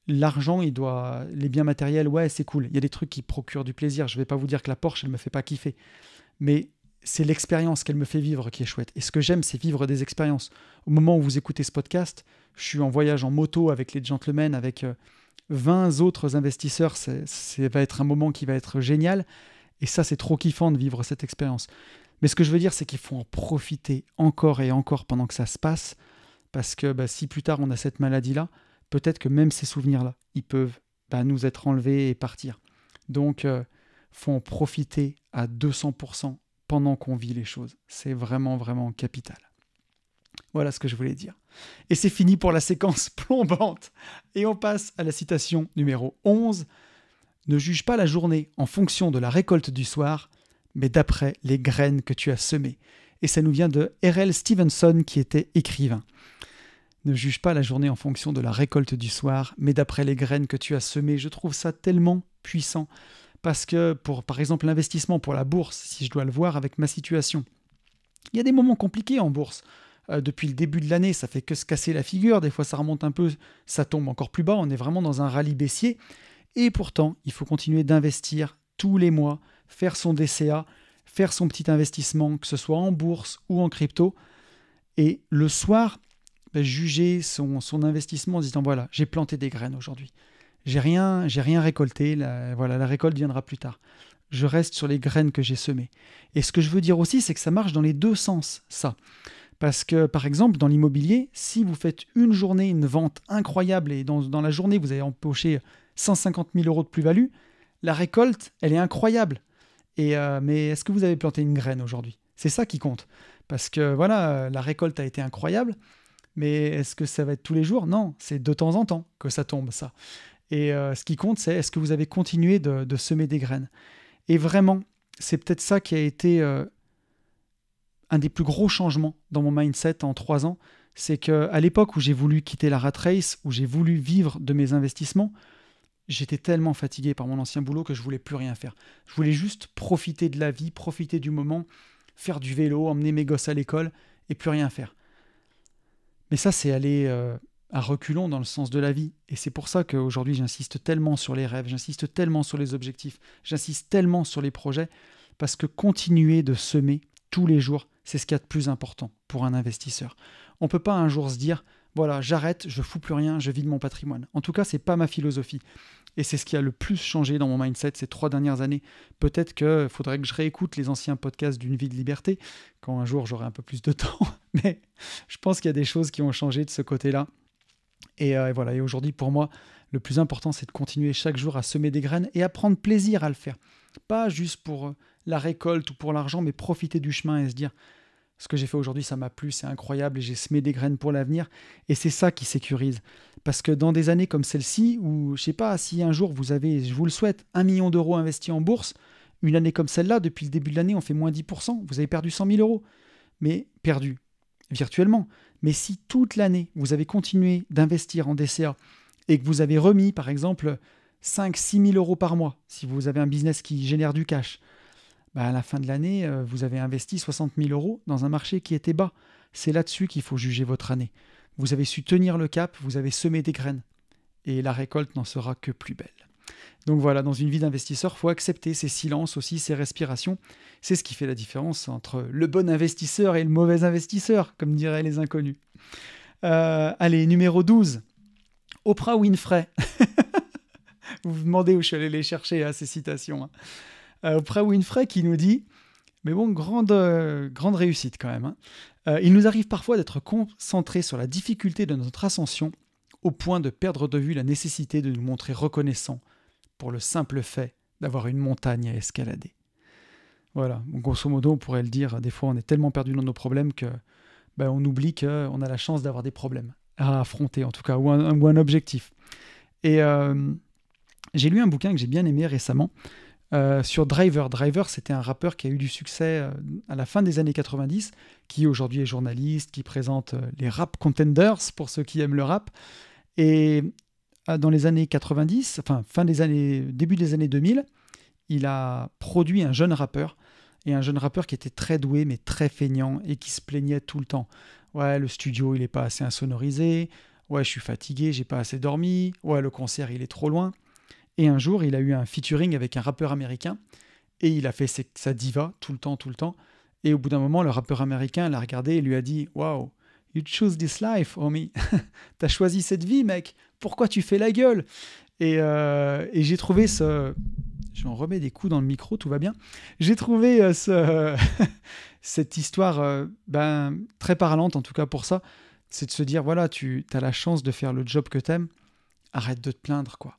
L'argent, les biens matériels, ouais, c'est cool. Il y a des trucs qui procurent du plaisir. Je vais pas vous dire que la Porsche, elle me fait pas kiffer. Mais c'est l'expérience qu'elle me fait vivre qui est chouette. Et ce que j'aime, c'est vivre des expériences. Au moment où vous écoutez ce podcast, je suis en voyage en moto avec les gentlemen, avec 20 autres investisseurs. Ça va être un moment qui va être génial. Et ça, c'est trop kiffant de vivre cette expérience. Mais ce que je veux dire, c'est qu'il faut en profiter encore et encore pendant que ça se passe. Parce que si plus tard on a cette maladie-là, peut-être que même ces souvenirs-là, ils peuvent nous être enlevés et partir. Donc, faut en profiter à 200% pendant qu'on vit les choses. C'est vraiment, vraiment capital. Voilà ce que je voulais dire. Et c'est fini pour la séquence plombante. Et on passe à la citation numéro 11. Ne juge pas la journée en fonction de la récolte du soir, mais d'après les graines que tu as semées. Et ça nous vient de R.L. Stevenson, qui était écrivain. Ne juge pas la journée en fonction de la récolte du soir, mais d'après les graines que tu as semées. Je trouve ça tellement puissant. Parce que, par exemple, l'investissement pour la bourse, si je dois le voir avec ma situation, il y a des moments compliqués en bourse. Depuis le début de l'année, ça fait que se casser la figure. Des fois, ça remonte un peu, ça tombe encore plus bas. On est vraiment dans un rallye baissier. Et pourtant, il faut continuer d'investir tous les mois, faire son DCA, faire son petit investissement, que ce soit en bourse ou en crypto. Et le soir, juger son investissement en disant voilà, j'ai planté des graines aujourd'hui. J'ai rien récolté, la récolte viendra plus tard. Je reste sur les graines que j'ai semées. Et ce que je veux dire aussi, c'est que ça marche dans les deux sens, ça. Parce que, par exemple, dans l'immobilier, si vous faites une journée, une vente incroyable, et dans la journée, vous avez empoché 150 000 euros de plus-value, la récolte, elle est incroyable. Mais est-ce que vous avez planté une graine aujourd'hui ? C'est ça qui compte. Parce que, la récolte a été incroyable, mais est-ce que ça va être tous les jours ? Non, c'est de temps en temps que ça tombe, ça. Et ce qui compte, c'est est-ce que vous avez continué de semer des graines ? Et vraiment, c'est peut-être ça qui a été un des plus gros changements dans mon mindset en 3 ans. C'est qu'à l'époque où j'ai voulu quitter la rat race, où j'ai voulu vivre de mes investissements, j'étais tellement fatigué par mon ancien boulot que je voulais plus rien faire. Je voulais juste profiter de la vie, profiter du moment, faire du vélo, emmener mes gosses à l'école et plus rien faire. Mais ça, c'est aller à reculons dans le sens de la vie. Et c'est pour ça qu'aujourd'hui, j'insiste tellement sur les rêves, j'insiste tellement sur les objectifs, j'insiste tellement sur les projets, parce que continuer de semer tous les jours, c'est ce qu'il y a de plus important pour un investisseur. On ne peut pas un jour se dire, voilà, j'arrête, je fous plus rien, je vide mon patrimoine. En tout cas, ce n'est pas ma philosophie. Et c'est ce qui a le plus changé dans mon mindset ces 3 dernières années. Peut-être qu'il faudrait que je réécoute les anciens podcasts d'une vie de liberté, quand un jour j'aurai un peu plus de temps. Mais je pense qu'il y a des choses qui ont changé de ce côté-là. Et voilà. Et aujourd'hui, pour moi, le plus important, c'est de continuer chaque jour à semer des graines et à prendre plaisir à le faire. Pas juste pour la récolte ou pour l'argent, mais profiter du chemin et se dire ce que j'ai fait aujourd'hui, ça m'a plu, c'est incroyable et j'ai semé des graines pour l'avenir. Et c'est ça qui sécurise. Parce que dans des années comme celle-ci, où je sais pas, si un jour vous avez, je vous le souhaite, 1 million d'euros investis en bourse, une année comme celle-là, depuis le début de l'année, on fait moins 10%, vous avez perdu 100 000 euros. Mais perdu virtuellement. Mais si toute l'année, vous avez continué d'investir en DCA et que vous avez remis, par exemple, 5-6 000 euros par mois, si vous avez un business qui génère du cash, à la fin de l'année, vous avez investi 60 000 euros dans un marché qui était bas. C'est là-dessus qu'il faut juger votre année. Vous avez su tenir le cap, vous avez semé des graines. Et la récolte n'en sera que plus belle. Donc voilà, dans une vie d'investisseur, il faut accepter ces silences aussi, ces respirations. C'est ce qui fait la différence entre le bon investisseur et le mauvais investisseur, comme diraient les inconnus. Allez, numéro 12. Oprah Winfrey. Vous vous demandez où je suis allé les chercher, ces citations. Oprah Winfrey qui nous dit, mais bon, grande réussite quand même. Il nous arrive parfois d'être concentrés sur la difficulté de notre ascension au point de perdre de vue la nécessité de nous montrer reconnaissants pour le simple fait d'avoir une montagne à escalader. Voilà, donc, grosso modo, on pourrait le dire, des fois on est tellement perdu dans nos problèmes que on oublie qu'on a la chance d'avoir des problèmes à affronter, en tout cas, ou un objectif. Et j'ai lu un bouquin que j'ai bien aimé récemment sur Driver. Driver, c'était un rappeur qui a eu du succès à la fin des années 90, qui aujourd'hui est journaliste, qui présente les Rap Contenders, pour ceux qui aiment le rap. Et dans les années 90, début des années 2000, il a produit un jeune rappeur, et un jeune rappeur qui était très doué, mais très feignant, et qui se plaignait tout le temps. Ouais, le studio, il n'est pas assez insonorisé. Ouais, je suis fatigué, j'ai pas assez dormi. Ouais, le concert, il est trop loin. Et un jour, il a eu un featuring avec un rappeur américain, et il a fait sa diva tout le temps. Et au bout d'un moment, le rappeur américain l'a regardé et lui a dit « Wow, you choose this life, homie. T'as choisi cette vie, mec. Pourquoi tu fais la gueule ?» Et j'ai trouvé ce... J'en remets des coups dans le micro, tout va bien. J'ai trouvé cette histoire très parlante, en tout cas pour ça. C'est de se dire, voilà, tu as la chance de faire le job que t'aimes, arrête de te plaindre, quoi.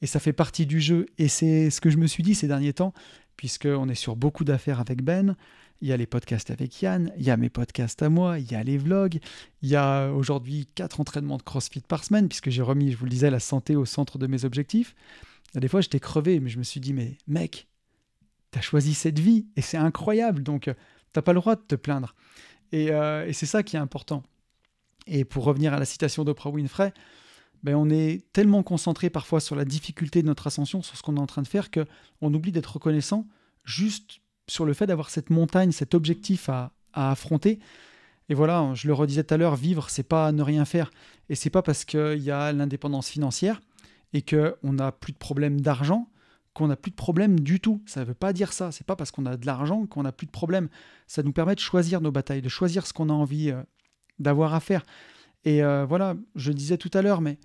Et ça fait partie du jeu. Et c'est ce que je me suis dit ces derniers temps, puisqu'on est sur beaucoup d'affaires avec Ben. Il y a les podcasts avec Yann, il y a mes podcasts à moi, il y a les vlogs, il y a aujourd'hui 4 entraînements de CrossFit par semaine, puisque j'ai remis, je vous le disais, la santé au centre de mes objectifs. Des fois, j'étais crevé, mais je me suis dit, mais mec, t'as choisi cette vie, et c'est incroyable, donc t'as pas le droit de te plaindre. Et c'est ça qui est important. Et pour revenir à la citation d'Oprah Winfrey, on est tellement concentré parfois sur la difficulté de notre ascension, sur ce qu'on est en train de faire, qu'on oublie d'être reconnaissant juste sur le fait d'avoir cette montagne, cet objectif à affronter. Et voilà, je le redisais tout à l'heure, vivre, c'est pas ne rien faire. Et c'est pas parce qu'il y a l'indépendance financière et qu'on n'a plus de problème d'argent qu'on n'a plus de problème du tout. Ça ne veut pas dire ça. C'est pas parce qu'on a de l'argent qu'on n'a plus de problème. Ça nous permet de choisir nos batailles, de choisir ce qu'on a envie d'avoir à faire. Et voilà, je le disais tout à l'heure, mais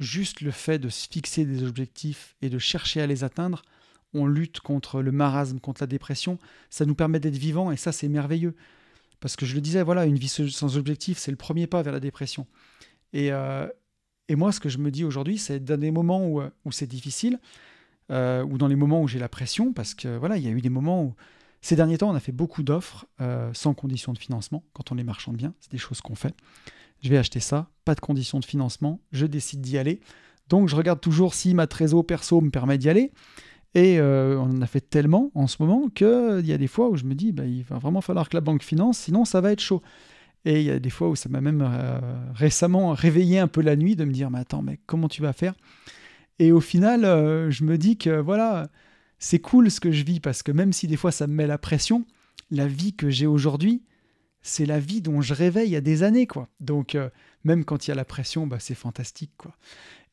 juste le fait de se fixer des objectifs et de chercher à les atteindre, on lutte contre le marasme, contre la dépression. Ça nous permet d'être vivants et ça, c'est merveilleux. Parce que je le disais, voilà, une vie sans objectif, c'est le premier pas vers la dépression. Et moi, ce que je me dis aujourd'hui, c'est dans des moments où c'est difficile, ou dans les moments où j'ai la pression, parce que voilà, il y a eu des moments où, ces derniers temps, on a fait beaucoup d'offres sans condition de financement, quand on les marchande bien, c'est des choses qu'on fait. Je vais acheter ça, pas de condition de financement, je décide d'y aller. Donc, je regarde toujours si ma trésor perso me permet d'y aller. Et on en a fait tellement en ce moment qu'il y a des fois où je me dis, il va vraiment falloir que la banque finance, sinon ça va être chaud. Et il y a des fois où ça m'a même récemment réveillé un peu la nuit de me dire, mais attends, mec, comment tu vas faire ? Et au final, je me dis que voilà, c'est cool ce que je vis, parce que même si des fois ça me met la pression, la vie que j'ai aujourd'hui, c'est la vie dont je rêvais il y a des années, quoi. Donc, même quand il y a la pression, c'est fantastique, quoi.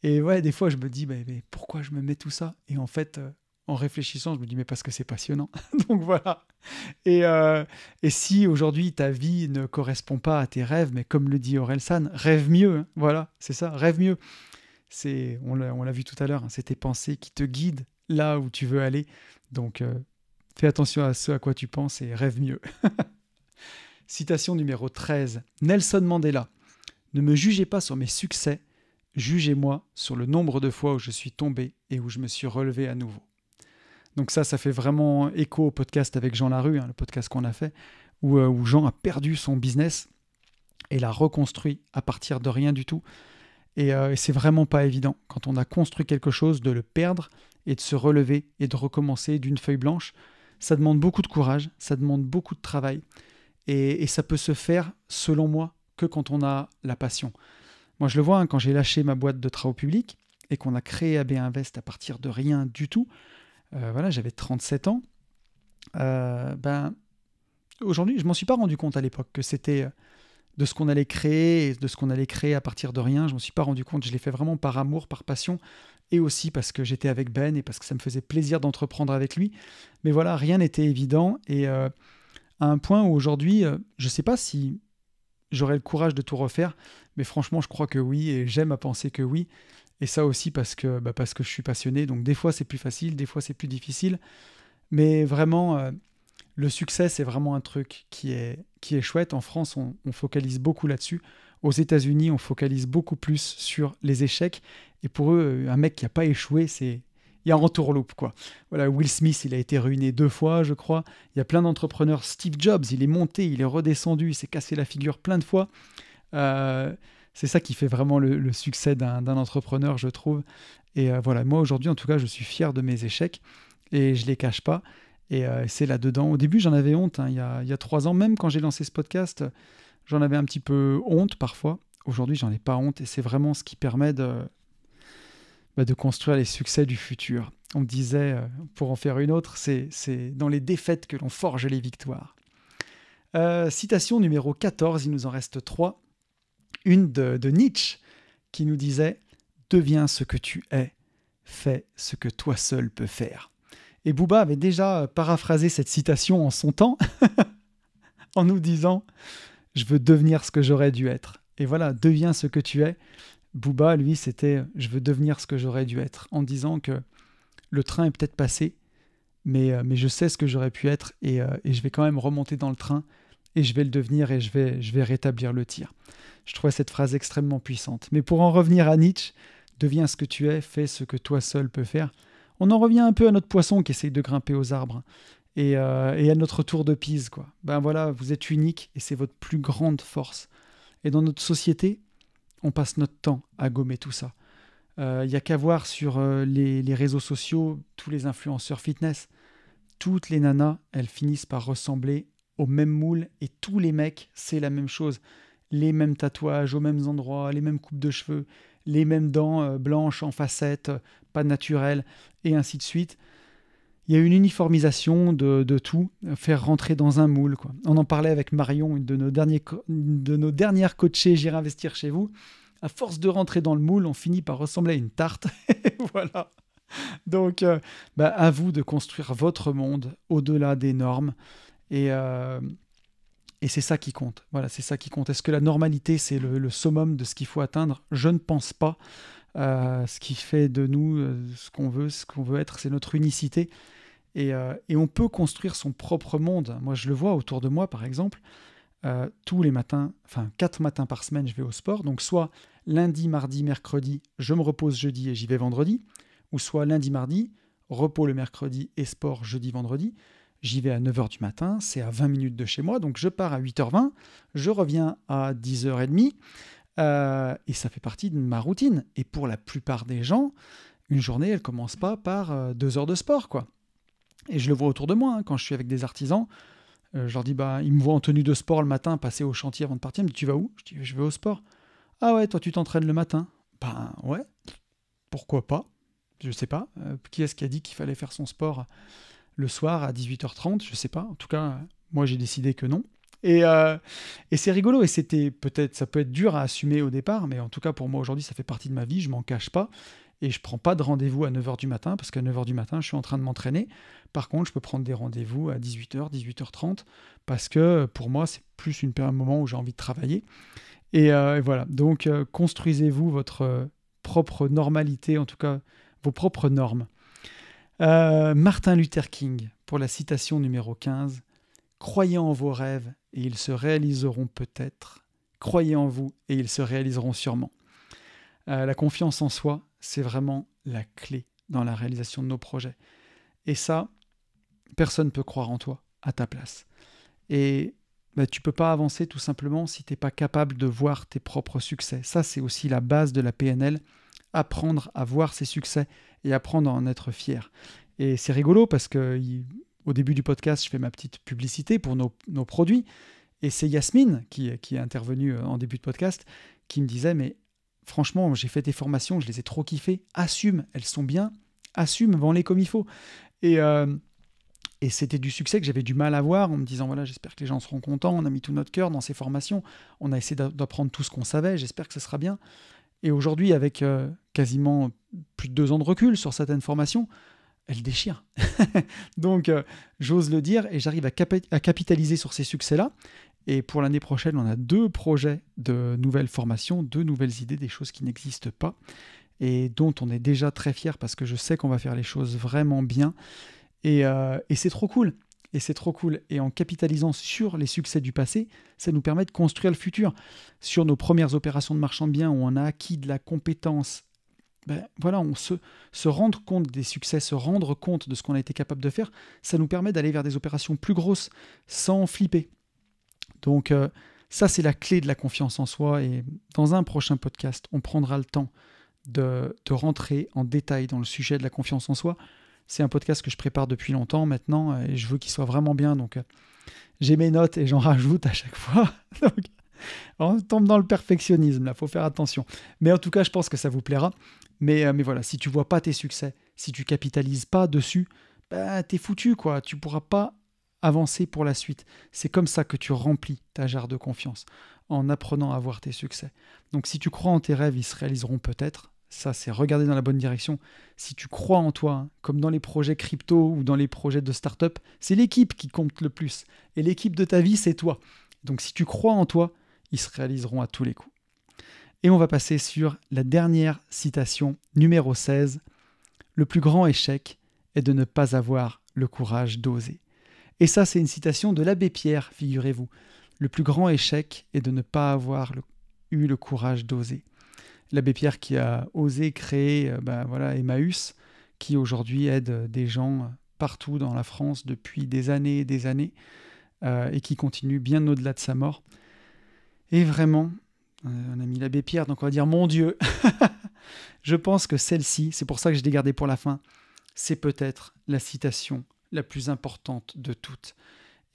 Et ouais, des fois, je me dis, mais pourquoi je me mets tout ça ? Et en fait, en réfléchissant, je me dis, mais parce que c'est passionnant. Donc voilà. Et si aujourd'hui, ta vie ne correspond pas à tes rêves, mais comme le dit Orelsan, rêve mieux. Hein. Voilà, c'est ça, rêve mieux. On l'a vu tout à l'heure, hein, c'est tes pensées qui te guident là où tu veux aller. Donc, fais attention à ce à quoi tu penses et rêve mieux. Citation numéro 13. Nelson Mandela. Ne me jugez pas sur mes succès, jugez-moi sur le nombre de fois où je suis tombé et où je me suis relevé à nouveau. Donc ça fait vraiment écho au podcast avec Jean Larue, hein, le podcast qu'on a fait, où Jean a perdu son business et l'a reconstruit à partir de rien du tout. Et c'est vraiment pas évident, quand on a construit quelque chose, de le perdre et de se relever et de recommencer d'une feuille blanche. Ça demande beaucoup de courage, ça demande beaucoup de travail. Et ça peut se faire, selon moi, que quand on a la passion. Moi, je le vois, hein, quand j'ai lâché ma boîte de travaux publics et qu'on a créé AB Invest à partir de rien du tout, voilà, j'avais 37 ans. Aujourd'hui, je m'en suis pas rendu compte à l'époque que c'était de ce qu'on allait créer, et de ce qu'on allait créer à partir de rien. Je m'en suis pas rendu compte. Je l'ai fait vraiment par amour, par passion, et aussi parce que j'étais avec Ben et parce que ça me faisait plaisir d'entreprendre avec lui. Mais voilà, rien n'était évident. Et à un point où aujourd'hui, je sais pas si j'aurais le courage de tout refaire, mais franchement, je crois que oui, et j'aime à penser que oui. Et ça aussi parce que je suis passionné. Donc des fois, c'est plus facile, des fois, c'est plus difficile. Mais vraiment, le succès, c'est vraiment un truc qui est chouette. En France, on focalise beaucoup là-dessus. Aux États-Unis, on focalise beaucoup plus sur les échecs. Et pour eux, un mec qui n'a pas échoué, il y a entourloupe, quoi. Voilà, Will Smith, il a été ruiné 2 fois, je crois. Il y a plein d'entrepreneurs. Steve Jobs, il est monté, il est redescendu, il s'est cassé la figure plein de fois. C'est ça qui fait vraiment le succès d'un entrepreneur, je trouve. Et voilà, moi aujourd'hui, en tout cas, je suis fier de mes échecs et je les cache pas. Et c'est là-dedans. Au début, j'en avais honte, hein, il y a 3 ans, même quand j'ai lancé ce podcast, j'en avais un petit peu honte parfois. Aujourd'hui, j'en ai pas honte et c'est vraiment ce qui permet de construire les succès du futur. On me disait, pour en faire une autre, c'est dans les défaites que l'on forge les victoires. Citation numéro 14, il nous en reste 3. Une de Nietzsche qui nous disait « Deviens ce que tu es, fais ce que toi seul peux faire ». Et Booba avait déjà paraphrasé cette citation en son temps en nous disant « Je veux devenir ce que j'aurais dû être ». Et voilà, deviens ce que tu es. Booba, lui, c'était « Je veux devenir ce que j'aurais dû être », en disant que le train est peut-être passé, mais je sais ce que j'aurais pu être et je vais quand même remonter dans le train et je vais le devenir et je vais rétablir le tir. Je trouvais cette phrase extrêmement puissante. Mais pour en revenir à Nietzsche, deviens ce que tu es, fais ce que toi seul peux faire. On en revient un peu à notre poisson qui essaye de grimper aux arbres et à notre tour de Pise, quoi. Ben voilà, vous êtes unique et c'est votre plus grande force. Et dans notre société, on passe notre temps à gommer tout ça. Il n'y a qu'à voir sur les réseaux sociaux, tous les influenceurs fitness. Toutes les nanas, elles finissent par ressembler au même moule et tous les mecs, c'est la même chose. Les mêmes tatouages aux mêmes endroits, les mêmes coupes de cheveux, les mêmes dents blanches en facettes, pas naturelles, et ainsi de suite. Il y a une uniformisation de tout, faire rentrer dans un moule, quoi. On en parlait avec Marion, une de nos dernières coachées, J'irai investir chez vous. À force de rentrer dans le moule, on finit par ressembler à une tarte. Voilà. Donc, à vous de construire votre monde au-delà des normes. Et c'est ça qui compte. Voilà, c'est ça qui compte. Est-ce que la normalité, c'est le summum de ce qu'il faut atteindre ? Je ne pense pas. Ce qui fait de nous ce qu'on veut être, c'est notre unicité. Et on peut construire son propre monde. Moi, je le vois autour de moi, par exemple. Tous les matins, 4 matins par semaine, je vais au sport. Donc, soit lundi, mardi, mercredi, je me repose jeudi et j'y vais vendredi. Ou soit lundi, mardi, repos le mercredi et sport jeudi, vendredi. J'y vais à 9h du matin, c'est à 20 minutes de chez moi, donc je pars à 8h20, je reviens à 10h30, et ça fait partie de ma routine. Et pour la plupart des gens, une journée, elle ne commence pas par 2 heures de sport, quoi. Et je le vois autour de moi, hein, quand je suis avec des artisans, je leur dis, ils me voient en tenue de sport le matin, passer au chantier avant de partir, ils me disent, tu vas où ? Je dis, je vais au sport. Ah ouais, toi tu t'entraînes le matin ? Ouais, pourquoi pas ? Je sais pas. Qui est-ce qui a dit qu'il fallait faire son sport le soir à 18h30, je sais pas. En tout cas, moi, j'ai décidé que non. Et c'est rigolo. Et ça peut être dur à assumer au départ, mais en tout cas, pour moi, aujourd'hui, ça fait partie de ma vie. Je m'en cache pas. Et je prends pas de rendez-vous à 9h du matin, parce qu'à 9h du matin, je suis en train de m'entraîner. Par contre, je peux prendre des rendez-vous à 18h, 18h30, parce que pour moi, c'est plus un moment où j'ai envie de travailler. Et voilà. Donc, construisez-vous votre propre normalité, en tout cas, vos propres normes. Martin Luther King, pour la citation numéro 15, « Croyez en vos rêves et ils se réaliseront peut-être. Croyez en vous et ils se réaliseront sûrement. » La confiance en soi, c'est vraiment la clé dans la réalisation de nos projets. Et ça, personne ne peut croire en toi à ta place. Et tu ne peux pas avancer tout simplement si tu n'es pas capable de voir tes propres succès. Ça, c'est aussi la base de la PNL. Apprendre à voir ses succès et apprendre à en être fier. Et c'est rigolo parce que au début du podcast, je fais ma petite publicité pour nos produits. Et c'est Yasmine qui est intervenue en début de podcast qui me disait « Mais franchement, j'ai fait tes formations, je les ai trop kiffées. Assume, elles sont bien. Assume, vends-les comme il faut. » Et c'était du succès que j'avais du mal à voir en me disant « Voilà, j'espère que les gens seront contents. On a mis tout notre cœur dans ces formations. On a essayé d'apprendre tout ce qu'on savait. J'espère que ce sera bien. » Et aujourd'hui, avec quasiment plus de 2 ans de recul sur certaines formations, elle déchire. Donc, j'ose le dire et j'arrive à capitaliser sur ces succès-là. Et pour l'année prochaine, on a 2 projets de nouvelles formations, 2 nouvelles idées, des choses qui n'existent pas et dont on est déjà très fiers parce que je sais qu'on va faire les choses vraiment bien. Et c'est trop cool. Et c'est trop cool. Et en capitalisant sur les succès du passé, ça nous permet de construire le futur. Sur nos premières opérations de marchand de biens où on a acquis de la compétence voilà, on se rendre compte des succès, se rendre compte de ce qu'on a été capable de faire, ça nous permet d'aller vers des opérations plus grosses sans flipper. Donc ça, c'est la clé de la confiance en soi. Et dans un prochain podcast, on prendra le temps de rentrer en détail dans le sujet de la confiance en soi. C'est un podcast que je prépare depuis longtemps maintenant et je veux qu'il soit vraiment bien. Donc j'ai mes notes et j'en rajoute à chaque fois. Donc, on tombe dans le perfectionnisme, là, faut faire attention. Mais en tout cas, je pense que ça vous plaira. Mais voilà, si tu vois pas tes succès, si tu capitalises pas dessus, t'es foutu, quoi. Tu pourras pas avancer pour la suite. C'est comme ça que tu remplis ta jarre de confiance, en apprenant à voir tes succès. Donc si tu crois en tes rêves, ils se réaliseront peut-être. Ça, c'est regarder dans la bonne direction. Si tu crois en toi, hein, comme dans les projets crypto ou dans les projets de start-up, c'est l'équipe qui compte le plus. Et l'équipe de ta vie, c'est toi. Donc si tu crois en toi, ils se réaliseront à tous les coups. Et on va passer sur la dernière citation, numéro 16. Le plus grand échec est de ne pas avoir le courage d'oser. Et ça, c'est une citation de l'abbé Pierre, figurez-vous. Le plus grand échec est de ne pas avoir eu le courage d'oser. L'abbé Pierre qui a osé créer Emmaüs, qui aujourd'hui aide des gens partout dans la France depuis des années et des années, et qui continue bien au-delà de sa mort. Et vraiment, on a mis l'abbé Pierre, donc on va dire mon Dieu. Je pense que celle-ci, c'est pour ça que je l'ai gardée pour la fin, c'est peut-être la citation la plus importante de toutes.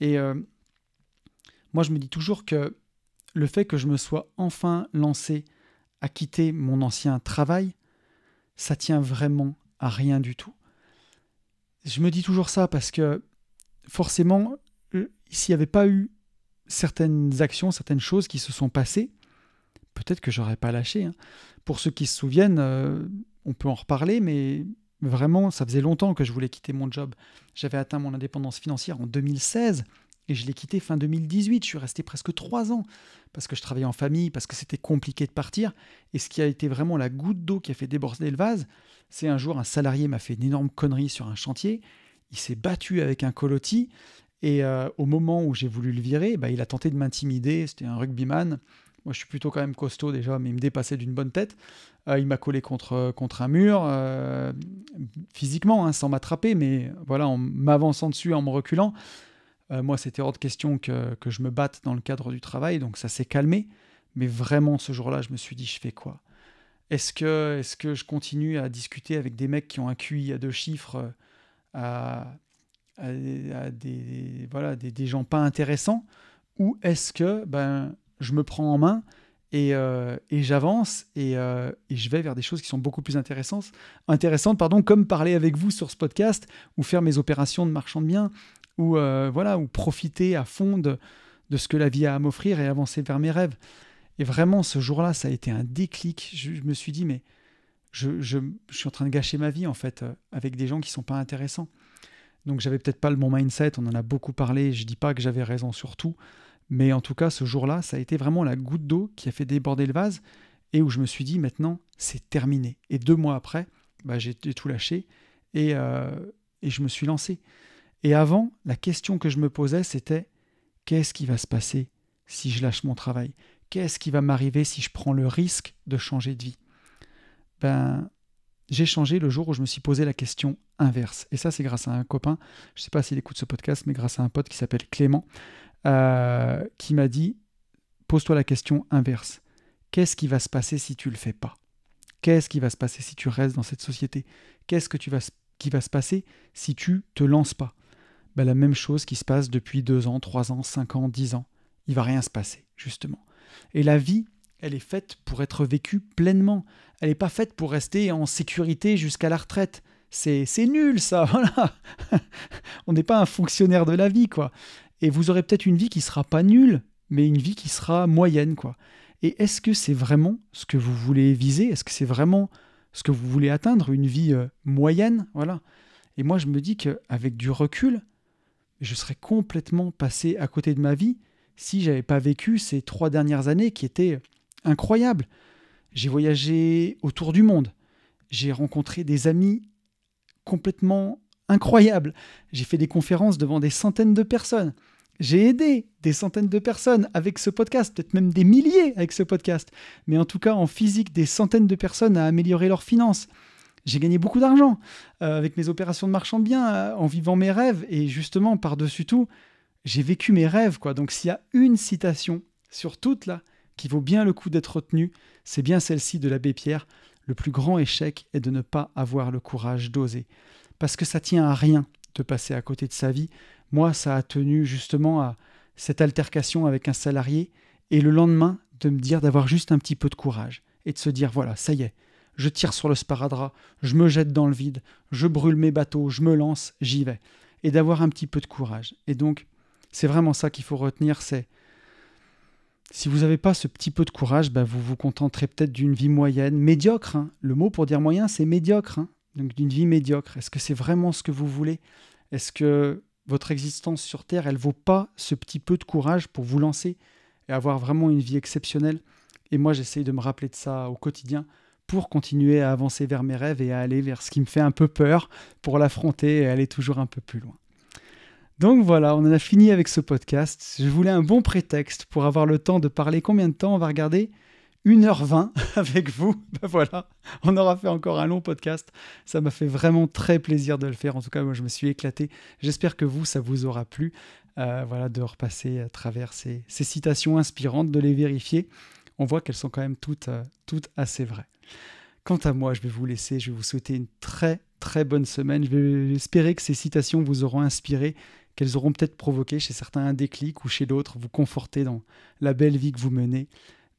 Et moi, je me dis toujours que le fait que je me sois enfin lancé à quitter mon ancien travail, ça tient vraiment à rien du tout. Je me dis toujours ça parce que forcément, s'il n'y avait pas eu certaines actions, certaines choses qui se sont passées, peut-être que j'aurais pas lâché. Hein. Pour ceux qui se souviennent, on peut en reparler, mais vraiment, ça faisait longtemps que je voulais quitter mon job. J'avais atteint mon indépendance financière en 2016 et je l'ai quitté fin 2018. Je suis resté presque 3 ans parce que je travaillais en famille, parce que c'était compliqué de partir. Et ce qui a été vraiment la goutte d'eau qui a fait déborder le vase, c'est un jour un salarié m'a fait une énorme connerie sur un chantier. Il s'est battu avec un colotis et au moment où j'ai voulu le virer, il a tenté de m'intimider. C'était un rugbyman. Moi, je suis plutôt quand même costaud déjà, mais il me dépassait d'une bonne tête. Il m'a collé contre un mur, physiquement, hein, sans m'attraper, mais voilà, en m'avançant dessus, en me reculant. Moi, c'était hors de question que je me batte dans le cadre du travail, donc ça s'est calmé. Mais vraiment, ce jour-là, je me suis dit, je fais quoi ? Est-ce que je continue à discuter avec des mecs qui ont un QI à 2 chiffres, à des gens pas intéressants ? Ou est-ce que je me prends en main et j'avance et je vais vers des choses qui sont beaucoup plus intéressantes, comme parler avec vous sur ce podcast ou faire mes opérations de marchand de biens ou profiter à fond de ce que la vie a à m'offrir et avancer vers mes rêves. Et vraiment, ce jour-là, ça a été un déclic. Je me suis dit, mais je suis en train de gâcher ma vie, en fait, avec des gens qui ne sont pas intéressants. Donc, j'avais peut-être pas le bon mindset, on en a beaucoup parlé, je ne dis pas que j'avais raison sur tout, mais en tout cas, ce jour-là, ça a été vraiment la goutte d'eau qui a fait déborder le vase et où je me suis dit, maintenant, c'est terminé. Et 2 mois après, j'ai tout lâché et je me suis lancé. Et avant, la question que je me posais, c'était qu'est-ce qui va se passer si je lâche mon travail ? Qu'est-ce qui va m'arriver si je prends le risque de changer de vie ? J'ai changé le jour où je me suis posé la question inverse. Et ça, c'est grâce à un copain, je ne sais pas s'il écoute ce podcast, mais grâce à un pote qui s'appelle Clément, qui m'a dit, pose-toi la question inverse. Qu'est-ce qui va se passer si tu ne le fais pas ? Qu'est-ce qui va se passer si tu restes dans cette société ? Qu'est-ce qui va se passer si tu te lances pas ? La même chose qui se passe depuis 2 ans, 3 ans, 5 ans, 10 ans. Il va rien se passer, justement. Et la vie, elle est faite pour être vécue pleinement. Elle n'est pas faite pour rester en sécurité jusqu'à la retraite. C'est nul, ça, voilà. On n'est pas un fonctionnaire de la vie, quoi. Et vous aurez peut-être une vie qui ne sera pas nulle, mais une vie qui sera moyenne, quoi. Et est-ce que c'est vraiment ce que vous voulez viser ? Est-ce que c'est vraiment ce que vous voulez atteindre ? Une vie moyenne, voilà. Et moi, je me dis qu'avec du recul, je serais complètement passé à côté de ma vie si je n'avais pas vécu ces 3 dernières années qui étaient incroyables. J'ai voyagé autour du monde. J'ai rencontré des amis complètement incroyables. J'ai fait des conférences devant des centaines de personnes. j'ai aidé des centaines de personnes avec ce podcast, peut-être même des milliers avec ce podcast, mais en tout cas en physique, des centaines de personnes à améliorer leurs finances. J'ai gagné beaucoup d'argent avec mes opérations de marchand de biens, en vivant mes rêves, et justement, par-dessus tout, j'ai vécu mes rêves, quoi. Donc s'il y a une citation sur toutes là qui vaut bien le coup d'être retenue, c'est bien celle-ci de l'abbé Pierre: le plus grand échec est de ne pas avoir le courage d'oser. Parce que ça tient à rien de passer à côté de sa vie. Moi, ça a tenu justement à cette altercation avec un salarié, et le lendemain, de me dire d'avoir juste un petit peu de courage et de se dire, voilà, ça y est, je tire sur le sparadrap, je me jette dans le vide, je brûle mes bateaux, je me lance, j'y vais. Et d'avoir un petit peu de courage. Et donc, c'est vraiment ça qu'il faut retenir, c'est si vous n'avez pas ce petit peu de courage, vous vous contenterez peut-être d'une vie moyenne, médiocre. Le mot pour dire moyen, c'est médiocre. Donc d'une vie médiocre. Est-ce que c'est vraiment ce que vous voulez? Est-ce que votre existence sur Terre, elle ne vaut pas ce petit peu de courage pour vous lancer et avoir vraiment une vie exceptionnelle? Et moi, j'essaye de me rappeler de ça au quotidien pour continuer à avancer vers mes rêves et à aller vers ce qui me fait un peu peur pour l'affronter et aller toujours un peu plus loin. Donc voilà, on en a fini avec ce podcast. Je voulais un bon prétexte pour avoir le temps de parler. Combien de temps on va regarder? 1h20 avec vous. Voilà, on aura fait encore un long podcast. Ça m'a fait vraiment très plaisir de le faire. En tout cas, moi, je me suis éclaté. J'espère que vous, ça vous aura plu. De repasser à travers ces citations inspirantes, de les vérifier. On voit qu'elles sont quand même toutes assez vraies. Quant à moi, je vais vous laisser. Je vais vous souhaiter une très, très bonne semaine. Je vais espérer que ces citations vous auront inspiré, qu'elles auront peut-être provoqué chez certains un déclic ou chez d'autres vous conforter dans la belle vie que vous menez.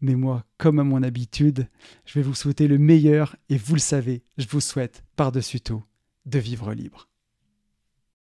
Mais moi, comme à mon habitude, je vais vous souhaiter le meilleur et vous le savez, je vous souhaite par-dessus tout de vivre libre.